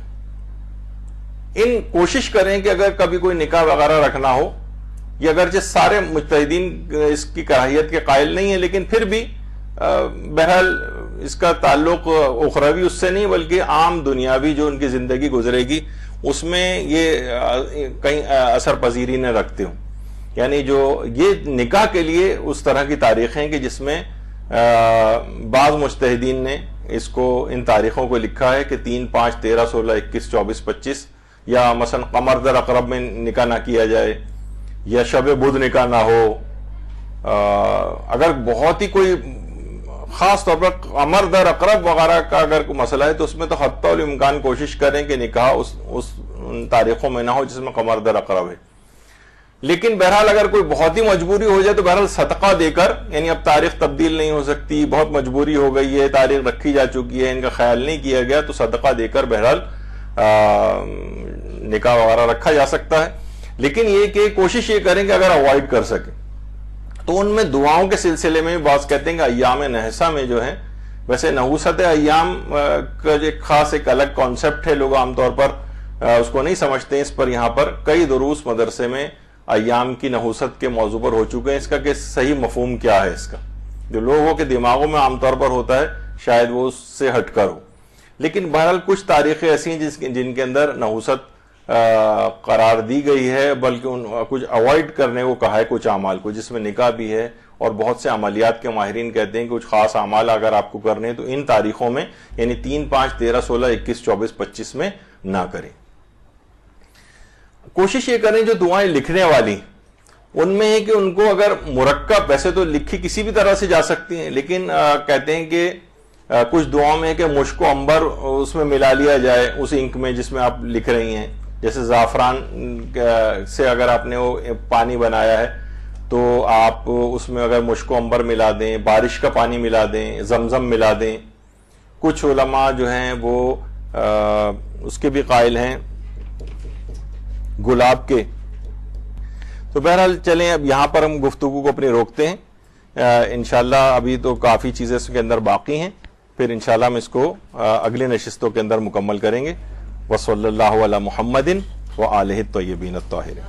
ان کوشش کریں کہ اگر کبھی کوئی نکاح وغیرہ رکھنا ہو، یہ اگرچہ سارے مجتہدین اس کی کراہیت کے قائل نہیں ہیں، لیکن پھر بھی بہرحال اس کا تعلق اخروی اس سے نہیں بلکہ عام دنیاوی جو ان کی زندگی گزرے گی اس میں یہ کہیں اثر پذیری نہ رکھتے ہوں. یعنی جو یہ نکاح کے لیے اس طرح کی تاریخیں کہ جس میں بعض مجتہدین نے اس کو ان تاریخوں کو لکھا ہے کہ 3، 5، 13، 16، 21، 24، 25، یا مثلا قمر در اقرب میں نکاح نہ کیا جائے یا شب بدھ نکاح نہ ہو. اگر بہت ہی کوئی خاص طور پر قمر در اقرب وغیرہ کا اگر کوئی مسئلہ ہے تو اس میں تو حتی الامکان کوشش کریں کہ نکاح اس تاریخوں میں نہ ہو جس میں قمر در اقرب ہے. لیکن بہرحال اگر کوئی بہت ہی مجبوری ہو جائے تو بہرحال صدقہ دے کر، یعنی اب تاریخ تبدیل نہیں ہو سکتی، بہت مجبوری ہو گئی ہے، تاریخ رکھی جا چکی ہے، ان کا خیال نہیں کیا گیا، تو صدقہ دے کر بہرحال نکاح وغیرہ رکھا جا سکتا ہے. لیکن یہ کہ کوشش یہ کریں کہ اگر اوائڈ کر سکیں تو ان میں دعاؤں کے سلسلے میں بعض کہتے ہیں کہ ایام نحسہ میں جو ہے، ویسے نحوست ایام کا ایک خاص ایک الگ کانسیپٹ ہے، لوگ عام طور پر اس کو نہیں سمجھتے ہیں. اس پر یہاں پر کئی دروس مدرسے میں ایام کی نحوست کے موضوع پر ہو چکے ہیں. اس کا کہ صحیح مفہوم کیا ہے، اس کا جو لوگوں کے دماغوں میں عام طور پر ہوتا ہے شاید وہ اس سے ہٹ کر ہو. لیکن بہرحال کچھ تاریخیں ایسی ہیں جن کے اندر نحوست قرار دی گئی ہے، بلکہ کچھ اوائڈ کرنے کو کہا ہے کچھ اعمال کو، جس میں نکاح بھی ہے. اور بہت سے عملیات کے ماہرین کہتے ہیں کہ کچھ خاص اعمال اگر آپ کو کرنے ہیں تو ان تاریخوں میں، یعنی 3، 5، 13، 16، 21، 24، 25 میں نہ کریں. کوشش یہ کریں جو دعائیں لکھنے والی ان میں ہے کہ ان کو اگر مرکب، ویسے تو لکھی کسی بھی طرح سے جا سکتی ہیں، لیکن کہتے ہیں کہ کچھ دعاؤں میں ہے کہ مشک و عنبر اس میں ملا لیا جائے اس انک میں جس میں آپ لکھ رہی ہیں. جیسے زعفران سے اگر آپ نے وہ پانی بنایا ہے تو آپ اس میں اگر مشک و عنبر ملا دیں، بارش کا پانی ملا دیں، زمزم ملا دیں. کچھ علماء جو ہیں وہ اس کے بھی قائل ہیں گلاب کے. تو بہرحال چلیں اب یہاں پر ہم گفتگو کو اپنی روکتے ہیں. انشاءاللہ ابھی تو کافی چیزیں اس کے اندر باقی ہیں. پھر انشاءاللہ ہم اس کو اگلی نشستوں کے اندر مکمل کریں گے. وصلی اللہ علی محمد وآلہ الطیبین الطاہرین.